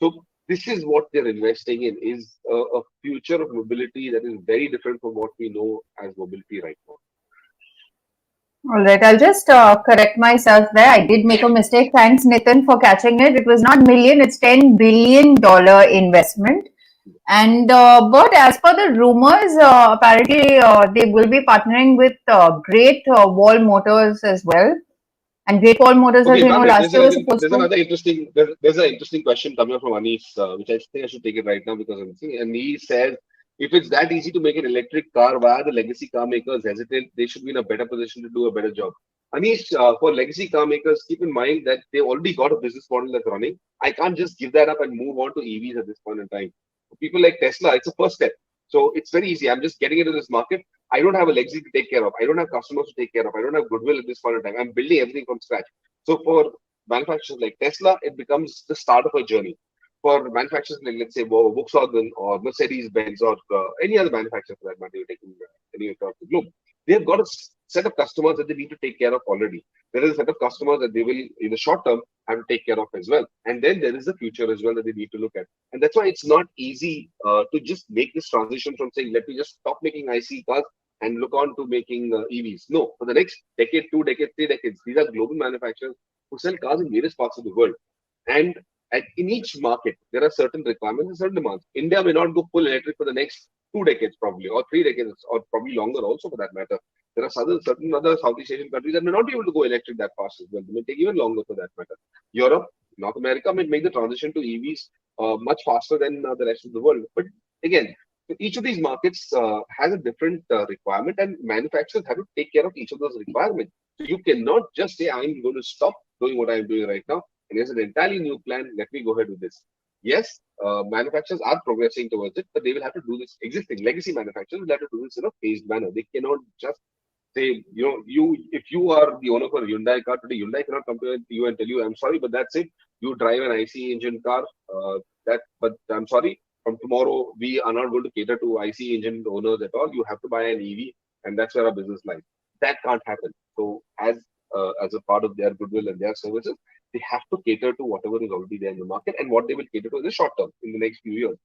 [SPEAKER 4] So this is what they're investing in, is a future of mobility that is very different from what we know as mobility right now.
[SPEAKER 1] All right, I'll just correct myself there. I did make a mistake. Thanks, Nitin, for catching it. It was not million, it's $10 billion investment. And but as per the rumors, apparently they will be partnering with Great Wall Motors as well. And Great Wall Motors, as
[SPEAKER 4] Okay,
[SPEAKER 1] you know,
[SPEAKER 4] ma'am,
[SPEAKER 1] last year was supposed
[SPEAKER 4] there's
[SPEAKER 1] to.
[SPEAKER 4] another interesting there's an interesting question coming from Anish, which I think I should take it right now because I'm seeing. And he says, if it's that easy to make an electric car, why are the legacy car makers hesitant? They should be in a better position to do a better job. Anish, for legacy car makers, keep in mind that they already got a business model that's running. I can't just give that up and move on to EVs at this point in time. For people like Tesla, it's a first step. So it's very easy. I'm just getting into this market. I don't have a legacy to take care of. I don't have customers to take care of. I don't have goodwill at this point in time. I'm building everything from scratch. So for manufacturers like Tesla, it becomes the start of a journey. For manufacturers like, let's say, Volkswagen or Mercedes-Benz or any other manufacturer for that matter, you're taking any across the globe, they've got a set of customers that they need to take care of already. There is a set of customers that they will, in the short term, have to take care of as well. And then there is the future as well that they need to look at. And that's why it's not easy to just make this transition from saying, let me just stop making IC cars and look on to making EVs. No, for the next decade, 2 decades, 3 decades, these are global manufacturers who sell cars in various parts of the world. And in each market, there are certain requirements and certain demands. India may not go full electric for the next 2 decades, probably, or 3 decades, or probably longer also for that matter. There are certain other Southeast Asian countries that may not be able to go electric that fast as well. They may take even longer for that matter. Europe, North America may make the transition to EVs much faster than the rest of the world. But again, each of these markets has a different requirement, and manufacturers have to take care of each of those requirements. So you cannot just say, I'm going to stop doing what I'm doing right now, and there's an entirely new plan. Let me go ahead with this. yes, manufacturers are progressing towards it, but they will have to do this. Existing legacy manufacturers will have to do this in a phased manner. They cannot just say, you if you are the owner for a Hyundai car today, Hyundai cannot come to you and tell you, I'm sorry, but that's it. You drive an IC engine car. But I'm sorry. From tomorrow, we are not going to cater to IC engine owners at all. You have to buy an EV, and that's where our business lies. That can't happen. So, as a part of their goodwill and their services, they have to cater to whatever is already there in the market, and what they will cater to in the short term, in the next few years,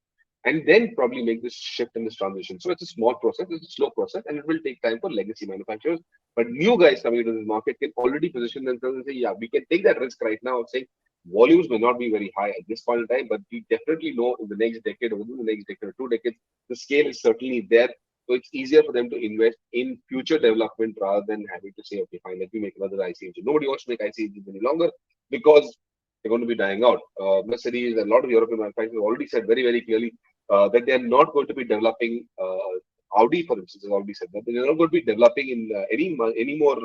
[SPEAKER 4] and then probably make this shift and this transition. So it's a small process, it's a slow process, and it will take time for legacy manufacturers. But new guys coming into this market can already position themselves and say, yeah, we can take that risk right now of saying volumes may not be very high at this point in time, but we definitely know in the next decade or within the next decade or 2 decades, the scale is certainly there. So it's easier for them to invest in future development rather than having to say, okay, fine, let me make another IC engine. Nobody wants to make IC engines any longer because they're going to be dying out. Mercedes and a lot of European manufacturers already said very, very clearly that they are not going to be developing. Audi, for instance, has already said that they're not going to be developing in any more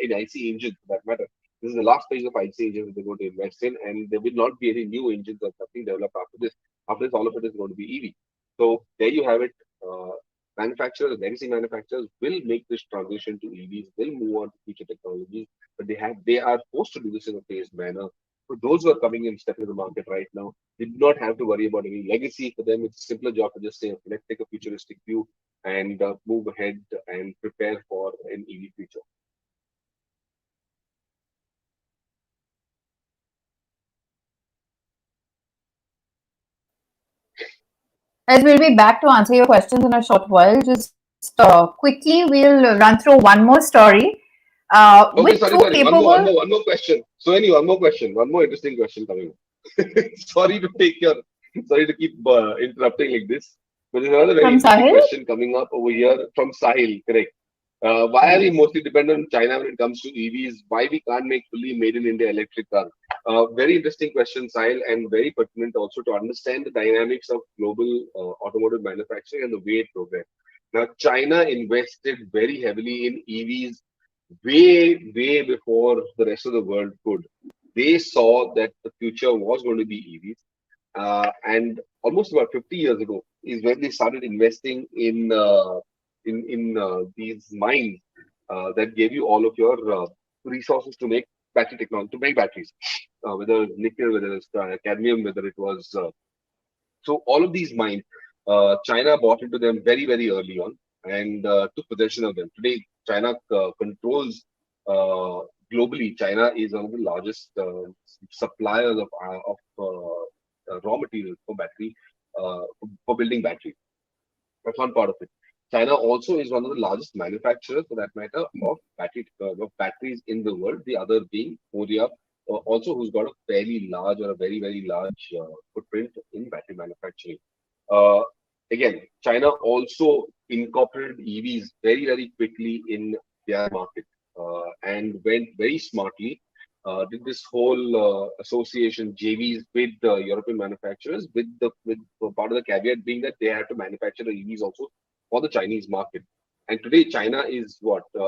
[SPEAKER 4] in IC engines for that matter. This is the last phase of IC engines that they're going to invest in, and there will not be any new engines or something developed after this. After this, all of it is going to be EV. So there you have it. Manufacturers, legacy manufacturers will make this transition to EVs, will move on to future technologies, but they are forced to do this in a phased manner. For those who are coming in, stepping in the market right now, they do not have to worry about any legacy. For them, it's a simpler job to just say, okay, let's take a futuristic view and move ahead and prepare for an EV future.
[SPEAKER 1] As we'll be back to answer your questions in a short while. Just quickly, we'll run through one more story.
[SPEAKER 4] Okay,
[SPEAKER 1] With
[SPEAKER 4] sorry,
[SPEAKER 1] two
[SPEAKER 4] sorry.
[SPEAKER 1] capable,
[SPEAKER 4] One more question. So, one more question. One more interesting question coming up. Sorry to take your, sorry to keep interrupting like this, but there's another very
[SPEAKER 1] from
[SPEAKER 4] interesting
[SPEAKER 1] Sahil.
[SPEAKER 4] question coming up over here from Sahil. Correct. Why are we mostly dependent on China when it comes to EVs? Why we can't make fully made in India electric car? Very interesting question, Sahil, and very pertinent also to understand the dynamics of global automotive manufacturing and the way it progressed. Now, China invested very heavily in EVs way, way before the rest of the world could. They saw that the future was going to be EVs. And almost about 50 years ago is when they started investing in these mines that gave you all of your resources to make battery technology, to make batteries, whether it's nickel, whether it's cadmium, whether it was so all of these mines, China bought into them very, very early on and took possession of them. Today, China controls globally. China is one of the largest suppliers of raw materials for battery for building batteries. That's one part of it. China also is one of the largest manufacturers, for that matter, of batteries in the world. The other being Kodiaq, also who's got a fairly large or a very, very large footprint in battery manufacturing. Uh, Again, China also incorporated EVs very, very quickly in their market and went very smartly. Did this whole association JVs with the European manufacturers, with part of the caveat being that they have to manufacture the EVs also for the Chinese market. And today, China is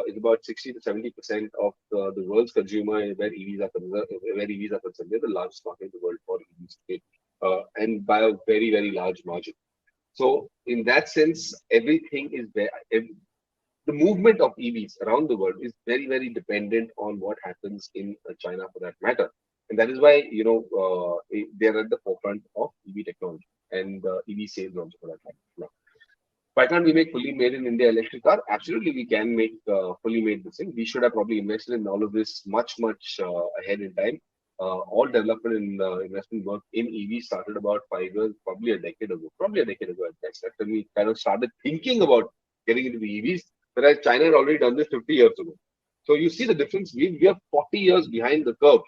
[SPEAKER 4] is about 60 to 70% of the world's consumer where EVs are concerned. They're the largest market in the world for EVs today, and by a very, very large margin. So in that sense, everything is there. The movement of EVs around the world is very, very dependent on what happens in China for that matter. And that is why, they're at the forefront of EV technology and EV sales also for that matter. Now, why can't we make fully made in India electric car? Absolutely, we can make fully made this thing. We should have probably invested in all of this much, much ahead in time. All development and investment work in EV started about 5 years, probably a decade ago at best. That's when we kind of started thinking about getting into the EVs. Whereas China had already done this 50 years ago. So you see the difference. We are 40 years behind the curve,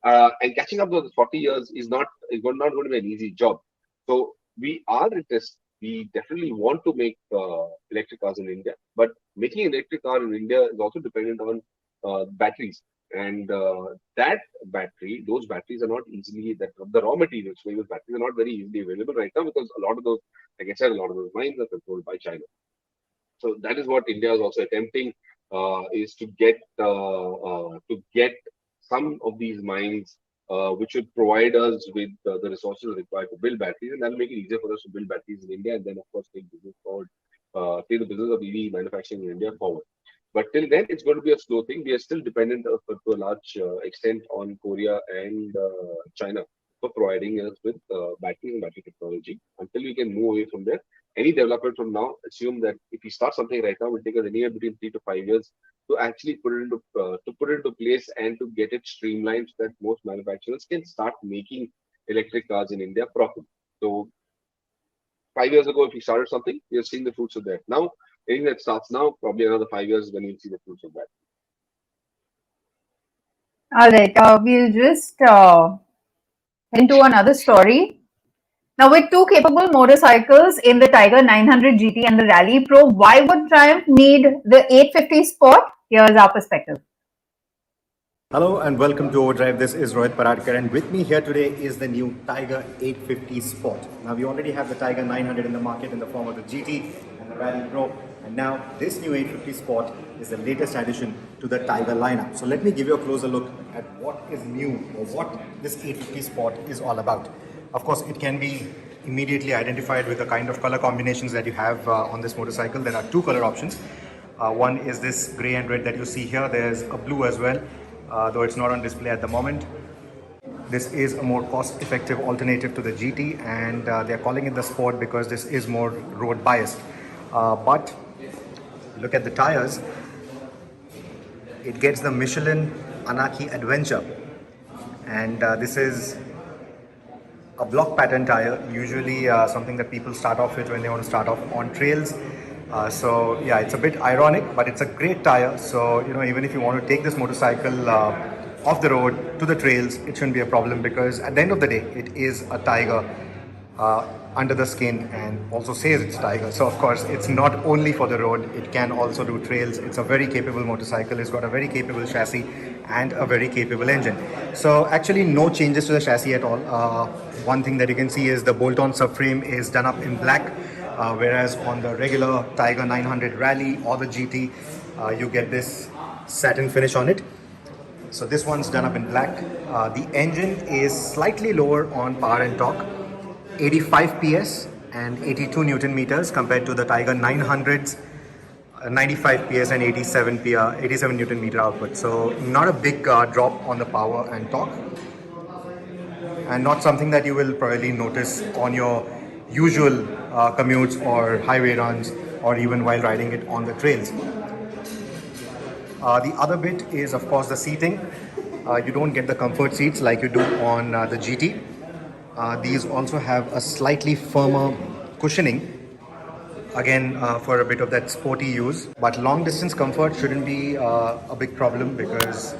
[SPEAKER 4] and catching up those 40 years not going to be an easy job. So we are interested. We definitely want to make electric cars in India, but making an electric car in India is also dependent on batteries. And those batteries are not easily the raw materials for those batteries are not very easily available right now because a lot of those, like I said, a lot of those mines are controlled by China. So that is what India is also attempting is to get some of these mines which would provide us with the resources required to build batteries, and that will make it easier for us to build batteries in India, and then of course take business forward, take the business of EV manufacturing in India forward. But till then, it's going to be a slow thing. We are still dependent to a large extent on Korea and China for providing us with batteries and battery technology. Until we can move away from there, any development from now, assume that if we start something right now, it will take us anywhere between 3 to 5 years to actually put it into place and to get it streamlined so that most manufacturers can start making electric cars in India properly. So 5 years ago, if we started something, we are seeing the fruits of that. Now, anything that starts now, probably another 5 years when you'll see the fruits of that.
[SPEAKER 1] All right, we'll just head into another story. Now, with two capable motorcycles in the Tiger 900 GT and the Rally Pro, why would Triumph need the 850 Sport? Here's our perspective.
[SPEAKER 3] Hello and welcome to Overdrive. This is Rohit Paradkar, and with me here today is the new Tiger 850 Sport. Now we already have the Tiger 900 in the market in the form of the GT and the Rally Pro, and now this new 850 Sport is the latest addition to the Tiger lineup. So let me give you a closer look at what is new or what this 850 Sport is all about. Of course, it can be immediately identified with the kind of color combinations that you have on this motorcycle. There are two color options. One is this grey and red that you see here. There's a blue as well, though it's not on display at the moment. This is a more cost-effective alternative to the GT, and they're calling it the Sport because this is more road biased. But look at the tires. It gets the Michelin Anaki Adventure, and this is a block pattern tire, usually something that people start off with when they want to start off on trails. So yeah, it's a bit ironic, but it's a great tire. So even if you want to take this motorcycle off the road to the trails, it shouldn't be a problem, because at the end of the day, it is a Tiger under the skin, and also says it's Tiger. So of course, it's not only for the road, it can also do trails. It's a very capable motorcycle. It's got a very capable chassis and a very capable engine. So actually no changes to the chassis at all. One thing that you can see is the bolt-on subframe is done up in black, whereas on the regular Tiger 900 Rally or the GT, you get this satin finish on it. So this one's done up in black. The engine is slightly lower on power and torque, 85 PS and 82 Newton meters compared to the Tiger 900's 95 PS and 87 Newton meter output. So not a big drop on the power and torque, and not something that you will probably notice on your usual commutes or highway runs, or even while riding it on the trails. The other bit is of course the seating. You don't get the comfort seats like you do on the GT. These also have a slightly firmer cushioning, again for a bit of that sporty use. But long distance comfort shouldn't be a big problem, because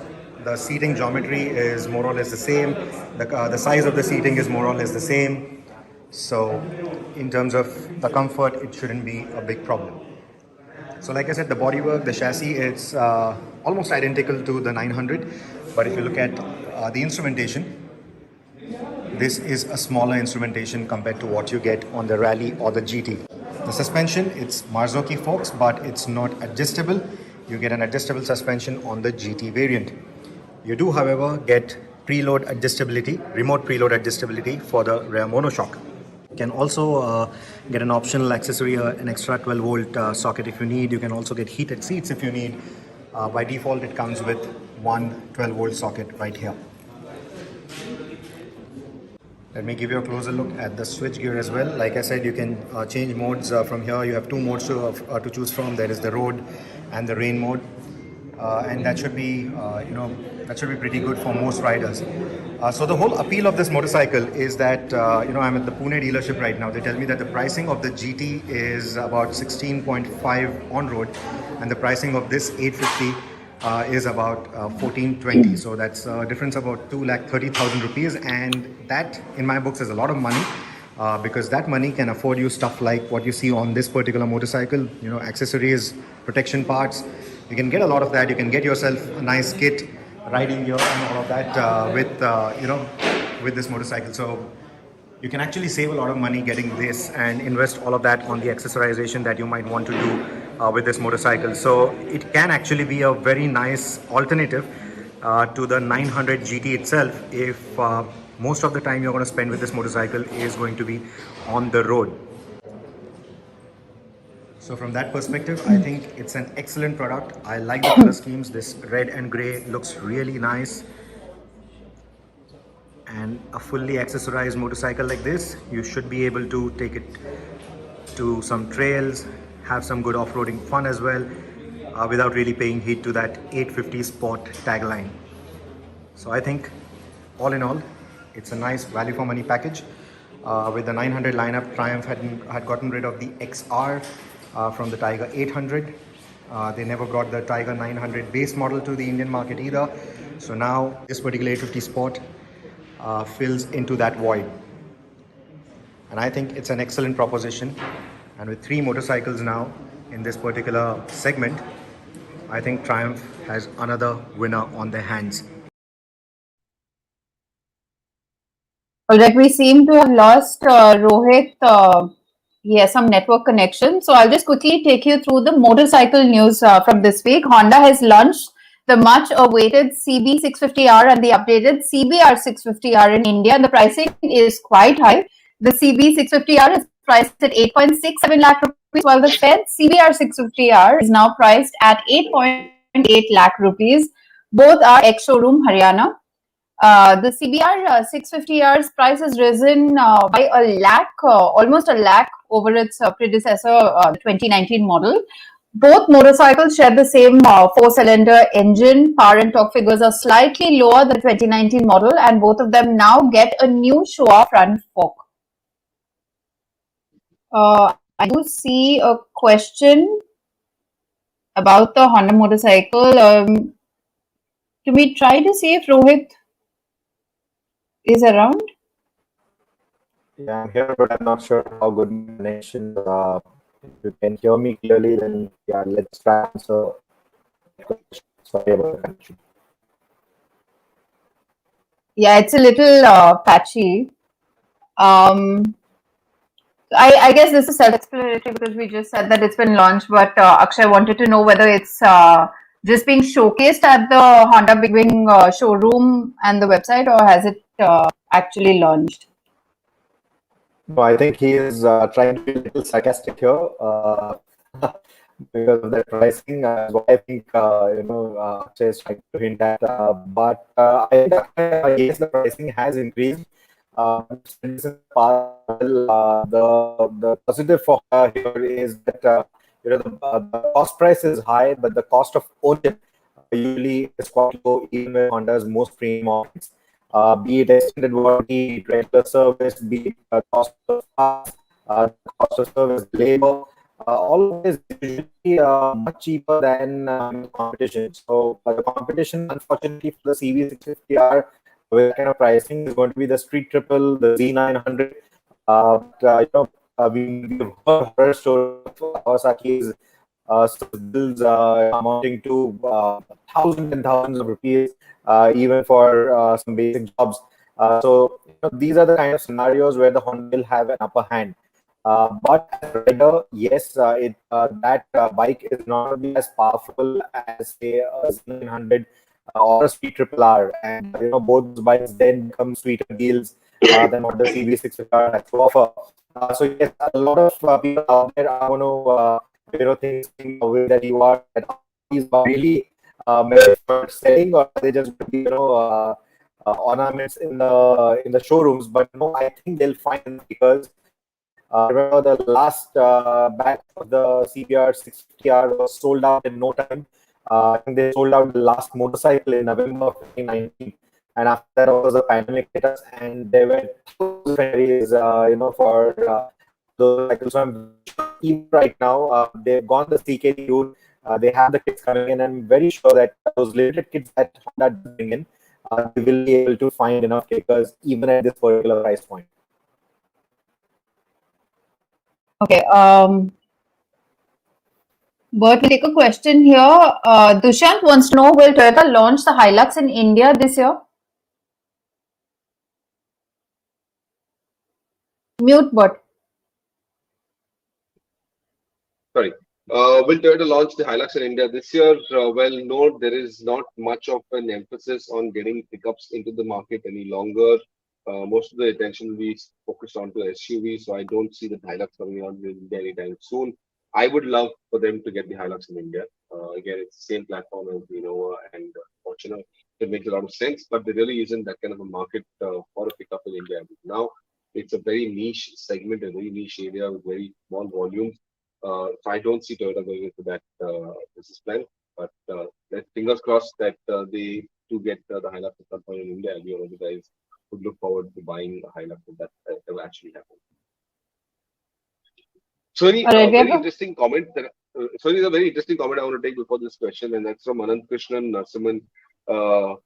[SPEAKER 3] the seating geometry is more or less the same. The size of the seating is more or less the same. So in terms of the comfort, it shouldn't be a big problem. So like I said, the bodywork, the chassis, it's almost identical to the 900. But if you look at the instrumentation, this is a smaller instrumentation compared to what you get on the Rally or the GT. The suspension, it's Marzocchi forks, but it's not adjustable. You get an adjustable suspension on the GT variant. You do, however, get preload adjustability, remote preload adjustability for the rear monoshock. You can also get an optional accessory, an extra 12-volt socket if you need. You can also get heated seats if you need. By default, it comes with one 12-volt socket right here. Let me give you a closer look at the switch gear as well. Like I said, you can change modes from here. You have two modes to choose from. There is the road and the rain mode, and that should be pretty good for most riders. So the whole appeal of this motorcycle is that I'm at the Pune dealership right now. They tell me that the pricing of the GT is about 16.5 on road, and the pricing of this 850 is about 1420. So that's a difference about 2,30,000 rupees, and that in my books is a lot of money, because that money can afford you stuff like what you see on this particular motorcycle, accessories, protection parts. You can get a lot of that. You can get yourself a nice kit, riding gear and all of that with this motorcycle. So you can actually save a lot of money getting this and invest all of that on the accessorization that you might want to do with this motorcycle. So it can actually be a very nice alternative
[SPEAKER 5] to the 900 GT itself, if most of the time you're going to spend with this motorcycle is going to be on the road. So from that perspective, I think it's an excellent product. I like the color schemes. This red and gray looks really nice. And a fully accessorized motorcycle like this, you should be able to take it to some trails, have some good off-roading fun as well, without really paying heed to that 850 Sport tagline. So I think all in all, it's a nice value for money package. With the 900 lineup, Triumph had gotten rid of the XR from the Tiger 800. They never got the Tiger 900 base model to the Indian market either. So now this particular 850 Sport fills into that void. And I think it's an excellent proposition. And with 3 motorcycles now in this particular segment, I think Triumph has another winner on their hands.
[SPEAKER 1] All right, we seem to have lost Rohit. He has some network connection. So I'll just quickly take you through the motorcycle news from this week. Honda has launched the much awaited CB650R and the updated CBR650R in India, and the pricing is quite high. The CB650R is priced at 8.67 lakh rupees, while the Fed CBR650R is now priced at 8.8 lakh rupees. Both are ex-showroom Haryana. The CBR 650R's price has risen by a lakh, almost a lakh over its predecessor, the 2019 model. Both motorcycles share the same 4-cylinder engine. Power and torque figures are slightly lower than the 2019 model, and both of them now get a new Showa front fork. I do see a question about the Honda motorcycle. Can we try to see if Rohit is around?
[SPEAKER 3] Yeah, I'm here, but I'm not sure how good my connection is. If you can hear me clearly, then yeah, let's try and answer. Sorry about the connection.
[SPEAKER 1] Yeah, it's a little patchy. I guess this is self-explanatory because we just said that it's been launched, but Akshay wanted to know whether it's just being showcased at the Honda Big Wing showroom and the website, or has it actually launched?
[SPEAKER 3] No, I think he is trying to be a little sarcastic here because of that pricing. What I think, Akshay is trying to hint at. But I think, yes, the pricing has increased. The positive for her here is that the cost price is high, but the cost of ownership usually is quite low, even with Honda's most premium options. Be it extended warranty, regular service, be it cost of parts, cost of service, labor, all of this is usually much cheaper than competition. So the competition, unfortunately, for the CV650R with that kind of pricing is going to be the Street Triple, the Z900. We've heard horror stories of Kawasaki's bills amounting to thousands and thousands of rupees, even for some basic jobs. So these are the kind of scenarios where the Honda will have an upper hand. But as a rider, yes, that bike is not only as powerful as say a Z900 or a Street Triple R, and both those bikes then become sweeter deals than what the CV6R has to offer. So yes, a lot of people out there are going to thinking the way that you are, that these are really meant for selling, or are they just ornaments in the showrooms? But no, I think they'll find, because remember the last batch of the CBR 650R was sold out in no time. I think they sold out the last motorcycle in November of 2019, and after that was a pandemic hit us, and there were thousands of for those cycles. So I'm even right now they've gone the CKD route. They have the kits coming in, and I'm very sure that those limited kits that Honda does bring in, they will be able to find enough kickers even at this particular price point.
[SPEAKER 1] Okay. But we'll take a question here. Dushyant wants to know, will Toyota launch the Hilux in India this year? Mute bot.
[SPEAKER 4] Sorry. Will Toyota launch the Hilux in India this year? Well, no, there is not much of an emphasis on getting pickups into the market any longer. Most of the attention will be focused onto SUVs, so I don't see the Hilux coming out in India anytime soon. I would love for them to get the Hilux in India. Again, it's the same platform as the Innova and Fortuner. It makes a lot of sense, but there really isn't that kind of a market for a pickup in India now. It's a very niche segment, a very niche area with very small volumes. So I don't see Toyota going into that business plan. But let's fingers crossed that they do get the Hilux at some point in India. And you know, the guys would look forward to buying a Hilux if that ever actually happens. So, any
[SPEAKER 1] All right, we have
[SPEAKER 4] very interesting comment that. So, a very interesting comment I want to take before this question, and that's from Anand Krishnan Narasimhan,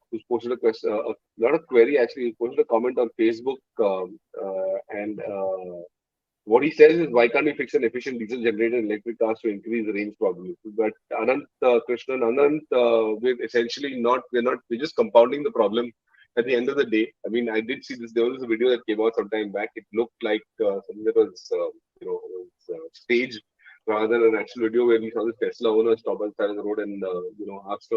[SPEAKER 4] who's posted a question, not a query actually, he posted a comment on Facebook, and what he says is, why can't we fix an efficient diesel generator in electric cars to increase the range probably? But Anant Krishnan, we're just compounding the problem at the end of the day. I mean, I did see this, there was a video that came out some time back. It looked like something that was, staged rather than an actual video where we saw this Tesla owner stop on the side of the road and, ask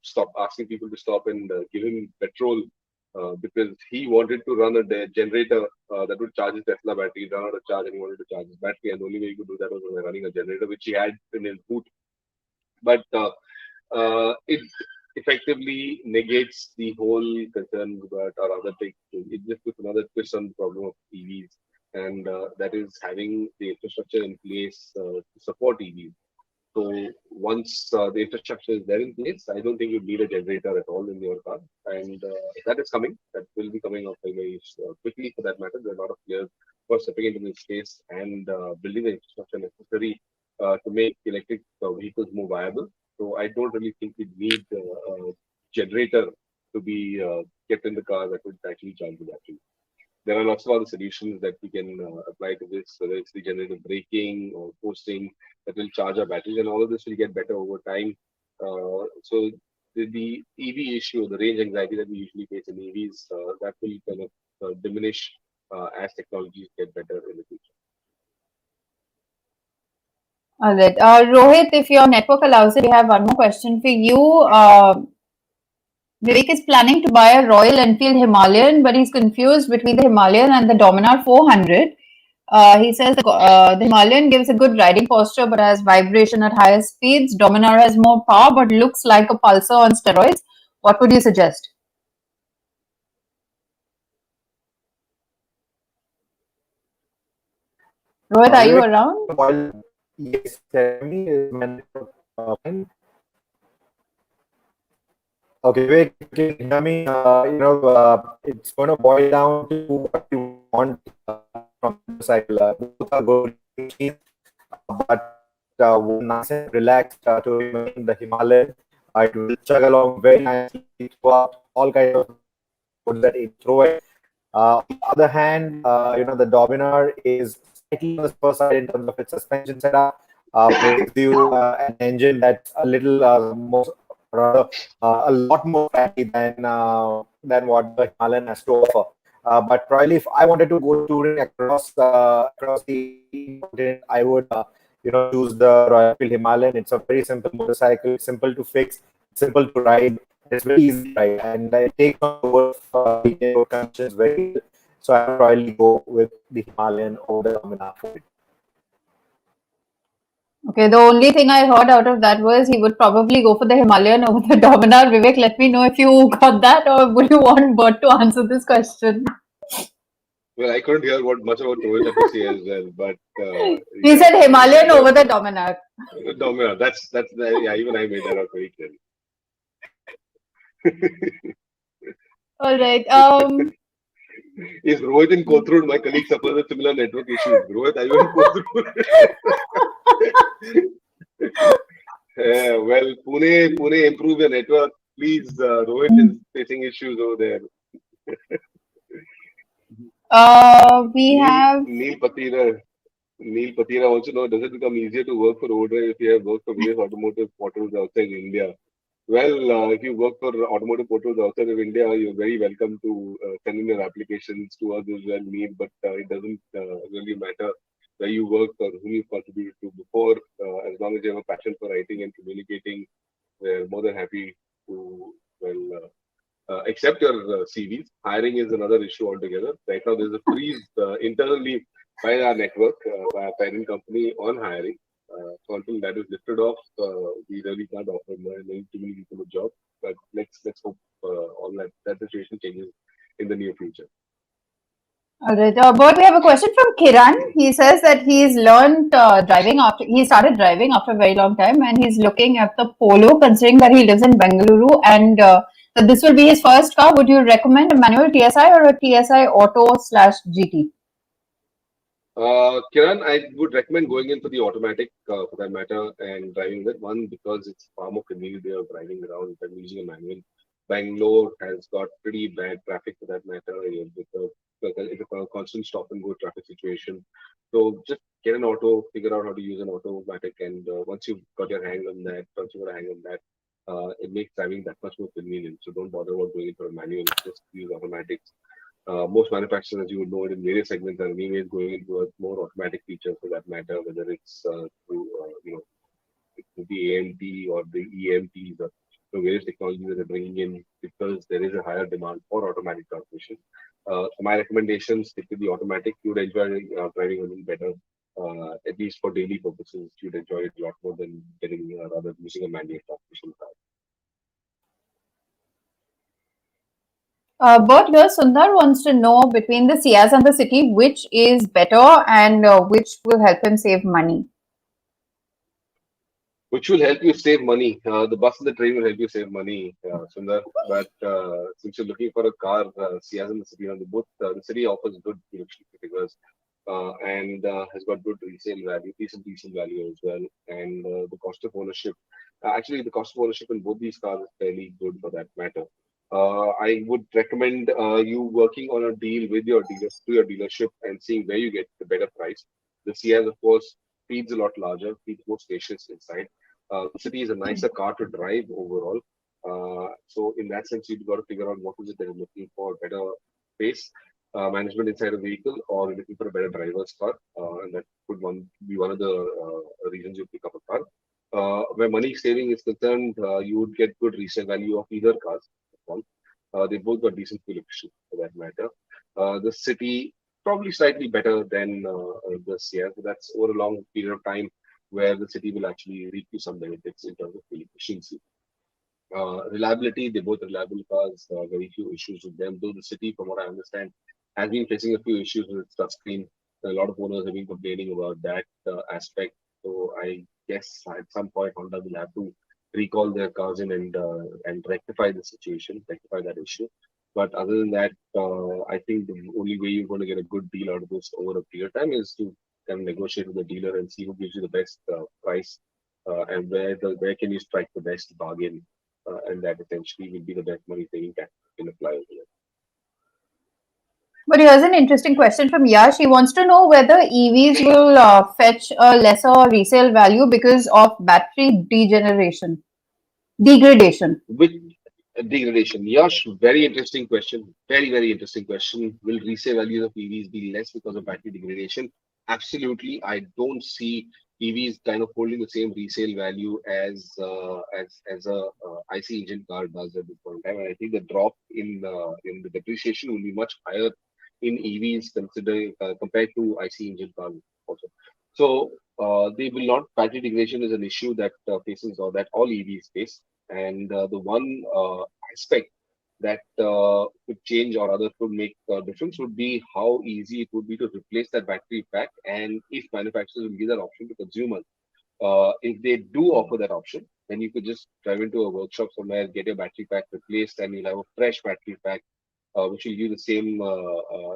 [SPEAKER 4] stop asking people to stop and give him petrol because he wanted to run a generator that would charge his Tesla battery. He ran out of charge and he wanted to charge his battery, and the only way he could do that was by running a generator, which he had in his boot. But it effectively negates the whole concern about our other thing. It just puts another twist on the problem of EVs, and that is having the infrastructure in place to support EVs. So once the infrastructure is there in place, I don't think you need a generator at all in your car, and that is coming. That will be coming up very quickly. For that matter, there are a lot of players who are stepping into this space and building the infrastructure necessary to make electric vehicles more viable. So I don't really think we need a generator to be kept in the car that would actually charge the battery. There are lots of other solutions that we can apply to this, whether it's regenerative braking or posting that will charge our batteries, and all of this will get better over time. So the EV issue, the range anxiety that we usually face in EVs, that will kind of diminish as technologies get better in the future.
[SPEAKER 1] all right. Rohit, if your network allows it, we have one more question for you. Vivek is planning to buy a Royal Enfield Himalayan, but he's confused between the Himalayan and the Dominar 400. He says the Himalayan gives a good riding posture but has vibration at higher speeds. Dominar has more power but looks like a pulsar on steroids. What would you suggest? Rohit, are you
[SPEAKER 3] Vivek,
[SPEAKER 1] around?
[SPEAKER 3] yes, tell me, is my network fine? Okay, Vivek, you can hear me. It's going to boil down to what you want from the motorcycle. Both are good machines, but one nice and relaxed to remain the Himalayan. It will chug along very nicely throughout all kinds of roads that it throw it. On the other hand, the Dominar is slightly on the slower side in terms of its suspension setup. Gives you an engine that's a little rather a lot more fatty than what the Himalayan has to offer. But probably if I wanted to go touring across the continent, I would choose the Royal Enfield Himalayan. It's a very simple motorcycle, simple to fix, simple to ride. It's very easy to ride, and it takes on the road conditions very well. So I would probably go with the Himalayan over the Dominar for it.
[SPEAKER 1] Okay, the only thing I heard out of that was he would probably go for the Himalayan over the Dominar. Vivek, let me know if you got that, or would you want Bert to answer this question?
[SPEAKER 4] Well, I couldn't hear much about Tuhin had to say as well, but
[SPEAKER 1] He said Himalayan over the Dominar.
[SPEAKER 4] Dominar. Yeah. Even I made that out very clearly.
[SPEAKER 1] All right.
[SPEAKER 4] Is Rohit in Kothurud? My colleague suffers with similar network issues. Rohit, are you in Kothurud? Well, Pune, improve your network, please. Rohit is facing issues over there.
[SPEAKER 1] We have
[SPEAKER 4] Neil Patira also know, does it become easier to work for Overdrive if you have worked for various automotive portals outside India? Well, if you work for automotive portals outside of India, you're very welcome to send in your applications to us as well, Neil, but it doesn't really matter where you worked or who you contributed to before. As long as you have a passion for writing and communicating, we're more than happy to accept your CVs. Hiring is another issue altogether. Right now, there's a freeze internally by our network, by our parent company on hiring. So until that is lifted off, we really can't offer too many people a job. But let's hope all that situation changes in the near future.
[SPEAKER 1] All right, but we have a question from Kiran. He says that he's learned driving after he started driving after a very long time, and he's looking at the Polo, considering that he lives in Bengaluru, and that this will be his first car. Would you recommend a manual TSI or a TSI Auto / GT?
[SPEAKER 4] Kiran, I would recommend going in for the automatic for that matter and driving that one because it's far more convenient way of driving around than using a manual. Bangalore has got pretty bad traffic for that matter. It's a constant stop and go traffic situation. So just get an auto, figure out how to use an automatic, and once you've got your hang on that, it makes driving that much more convenient. So don't bother about going for a manual. Just use automatics. Most manufacturers, as you would know, in various segments are anyways going towards more automatic features for that matter, whether it's through the AMT or the EMTs or various technologies that they're bringing in because there is a higher demand for automatic transmission. So my recommendation, stick with the automatic. You'd enjoy driving a little better, at least for daily purposes. You'd enjoy it a lot more than getting rather using a manual transmission car.
[SPEAKER 1] But here Sundar wants to know between the Ciaz and the City, which is better and which will help him save money.
[SPEAKER 4] Which will help you save money. The bus and the train will help you save money, Sundar. But since you're looking for a car, Ciaz and the City, the City offers good fuel figures and has got good resale value, decent resale value as well. And the cost of ownership, actually, the cost of ownership in both these cars is fairly good for that matter. I would recommend you working on a deal with your dealer, through your dealership, and seeing where you get the better price. The Ciaz, of course, feels a lot larger, feels more spacious inside. The City is a nicer car to drive overall. So in that sense, you've got to figure out what is it that you're looking for: better space, management inside a vehicle, or you're looking for a better driver's car, and that could be one of the reasons you pick up a car. Where money saving is concerned, you would get good resale value of either cars. They both got decent fuel efficiency for that matter. The City probably slightly better than the Sierra. So that's over a long period of time where the City will actually reap you some benefits in terms of fuel efficiency. Reliability, they're both reliable cars, very few issues with them. Though the City, from what I understand, has been facing a few issues with its touchscreen. A lot of owners have been complaining about that aspect. So I guess at some point Honda will have to recall their cars in and rectify the situation, rectify that issue. But other than that, I think the only way you're going to get a good deal out of this over a period of time is to kind of negotiate with the dealer and see who gives you the best price and where can you strike the best bargain, and that essentially will be the best money saving tactic you can apply over here.
[SPEAKER 1] But here's an interesting question from Yash. He wants to know whether EVs will fetch a lesser resale value because of battery degradation.
[SPEAKER 4] Which degradation? Yash, very interesting question. Very, very interesting question. Will resale values of EVs be less because of battery degradation? Absolutely. I don't see EVs kind of holding the same resale value as a IC engine car does at this point in time. And I think the drop in the depreciation will be much higher in EVs considering compared to IC engine cars also. So they will not. Battery degradation is an issue that faces or that all EVs face. And the one aspect that could change or other could make a difference would be how easy it would be to replace that battery pack, and if manufacturers will give that option to consumers. If they do offer that option, then you could just drive into a workshop somewhere, get your battery pack replaced, and you'll have a fresh battery pack, which will give the same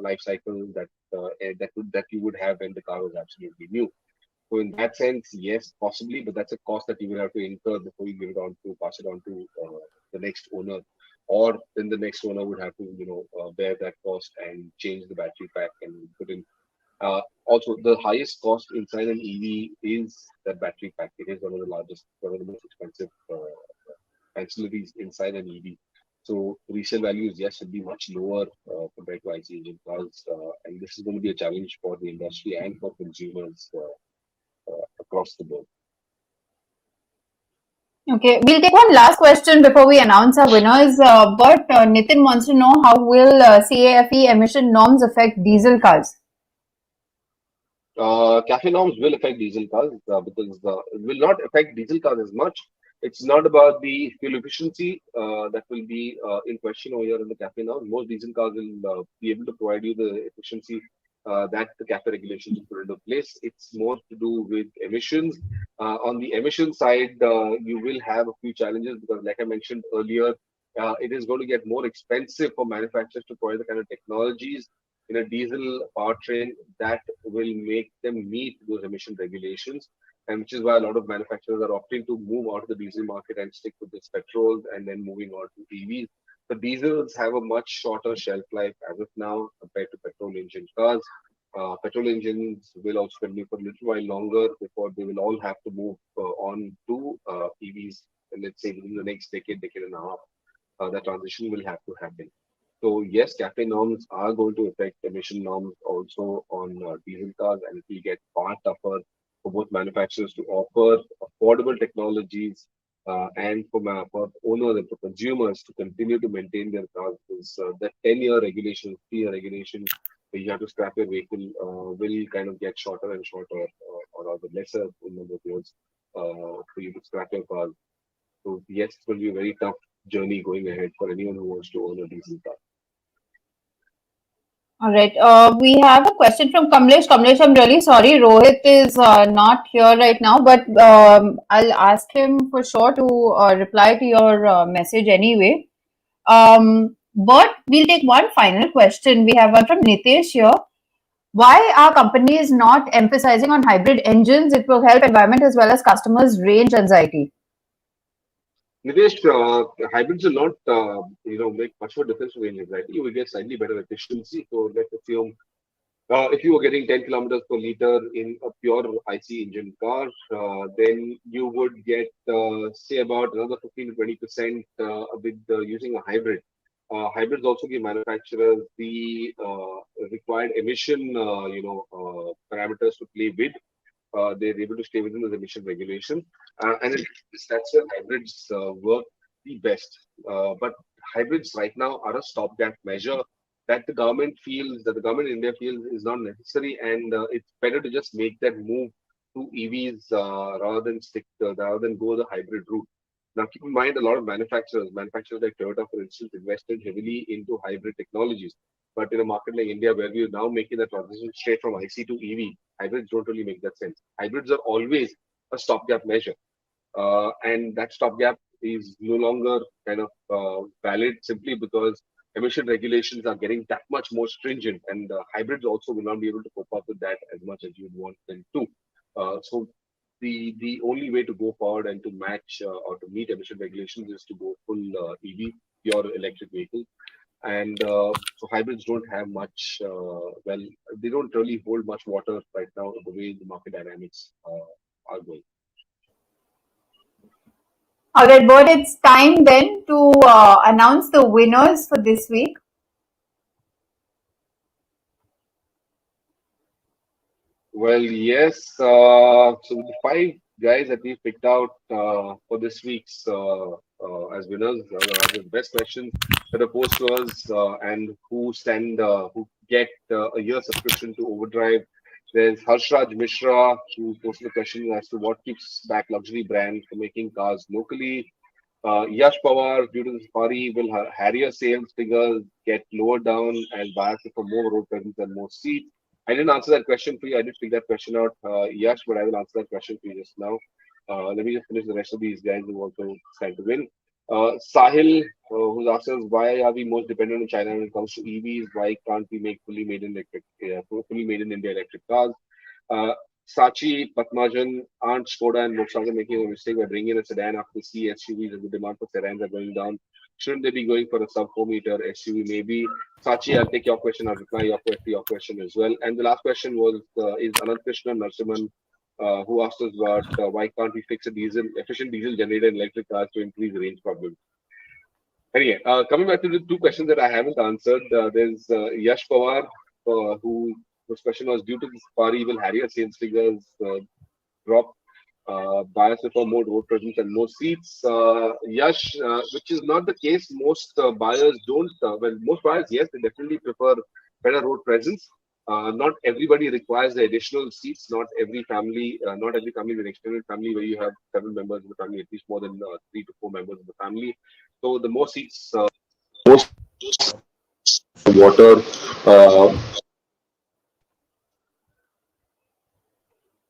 [SPEAKER 4] life cycle that you would have when the car was absolutely new. So in that sense, yes, possibly, but that's a cost that you will have to incur before you pass it on to the next owner, or then the next owner would have to, bear that cost and change the battery pack and put in. Also, the highest cost inside an EV is that battery pack. It is one of the largest, one of the most expensive ancillaries inside an EV. So resale values, yes, should be much lower compared to IC engine cars, and this is going to be a challenge for the industry and for consumers across the board.
[SPEAKER 1] Okay, we'll take one last question before we announce our winners. But Nitin wants to know, how will CAFE emission norms affect diesel cars?
[SPEAKER 4] CAFE norms will affect diesel cars because it will not affect diesel cars as much. It's not about the fuel efficiency that will be in question over here in the CAFE norms. Most diesel cars will be able to provide you the efficiency that the CAFE regulations will put into place. It's more to do with emissions. On the emission side, you will have a few challenges because, like I mentioned earlier, it is going to get more expensive for manufacturers to provide the kind of technologies in a diesel powertrain that will make them meet those emission regulations, and which is why a lot of manufacturers are opting to move out of the diesel market and stick with this petrol and then moving on to EVs. The diesels have a much shorter shelf life as of now compared to petrol engine cars. Petrol engines will also continue for a little while longer before they will all have to move on to EVs. And let's say within the next decade, decade and a half, that transition will have to happen. So yes, CAFE norms are going to affect emission norms also on diesel cars, and it will get far tougher for both manufacturers to offer affordable technologies and for owners and for consumers to continue to maintain their cars. Because the 10-year regulation, 3-year regulation, where you have to scrap your vehicle will kind of get shorter and shorter, or rather lesser in number of years for you to scrap your car. So yes, it will be a very tough journey going ahead for anyone who wants to own a diesel car.
[SPEAKER 1] All right. We have a question from Kamlesh. Kamlesh, I'm really sorry. Rohit is not here right now, but I'll ask him for sure to reply to your message anyway. But we'll take one final question. We have one from Nitesh here. Why are companies not emphasizing on hybrid engines? It will help environment as well as customers' range anxiety.
[SPEAKER 4] Nidesh, hybrids will not, make much of a difference to range anxiety. You will get slightly better efficiency. So let's assume if you were getting 10 kilometers per liter in a pure IC engine car, then you would get, say, about another 15 to 20% with using a hybrid. Hybrids also give manufacturers the required emission, parameters to play with. They're able to stay within those emission regulations, that's where hybrids work the best. But hybrids right now are a stopgap measure that the government in India feels is not necessary, and it's better to just make that move to EVs rather than go the hybrid route. Now, keep in mind, a lot of manufacturers like Toyota, for instance, invested heavily into hybrid technologies. But in a market like India, where we are now making the transition straight from IC to EV, hybrids don't really make that sense. Hybrids are always a stopgap measure. And that stopgap is no longer kind of valid simply because emission regulations are getting that much more stringent, and hybrids also will not be able to cope up with that as much as you'd want them to. So the only way to go forward and to match or to meet emission regulations is to go full EV, pure electric vehicle. And so hybrids don't have much, they don't really hold much water right now the way the market dynamics are going.
[SPEAKER 1] All right, but it's time then to announce the winners for this week.
[SPEAKER 4] Well, yes. So the 5 guys that we picked out for this week's as winners are the best questions that are posed to us and who get a year subscription to Overdrive. There's Harshraj Mishra, who posted a question as to what keeps back luxury brands from making cars locally. Yash Pawar, due to the Safari, will Harrier sales figures get lower down as buyers for more road presence and more seats? I didn't answer that question for you. I did pick that question out, Yash, but I will answer that question for you just now. Let me just finish the rest of these guys who also stand to win. Sahil, who's asked us, why are we most dependent on China when it comes to EVs? Why can't we make fully made in India electric cars? Sachi, Patmajan, aren't Skoda and Volkswagen making a mistake by bringing in a sedan after the SUVs and the demand for sedans are going down? Shouldn't they be going for a sub 4-meter SUV? Maybe. Sachi, I'll take your question. I'll reply your question as well. And the last question was is Anant Krishna Narsiman, who asked us about why can't we fix a efficient diesel generator in electric cars to increase range problems? Anyway, coming back to the two questions that I haven't answered, there's Yash Pawar, whose question was due to the Safari, will Harrier sales figures drop? Buyers prefer more road presence and more seats. Yash, which is not the case. Most buyers don't. Well, most buyers, yes, they definitely prefer better road presence. Not everybody requires the additional seats. Not every family is an extended family where you have seven members in the family, at least more than 3 to 4 members in the family. So the more seats, most water. Uh,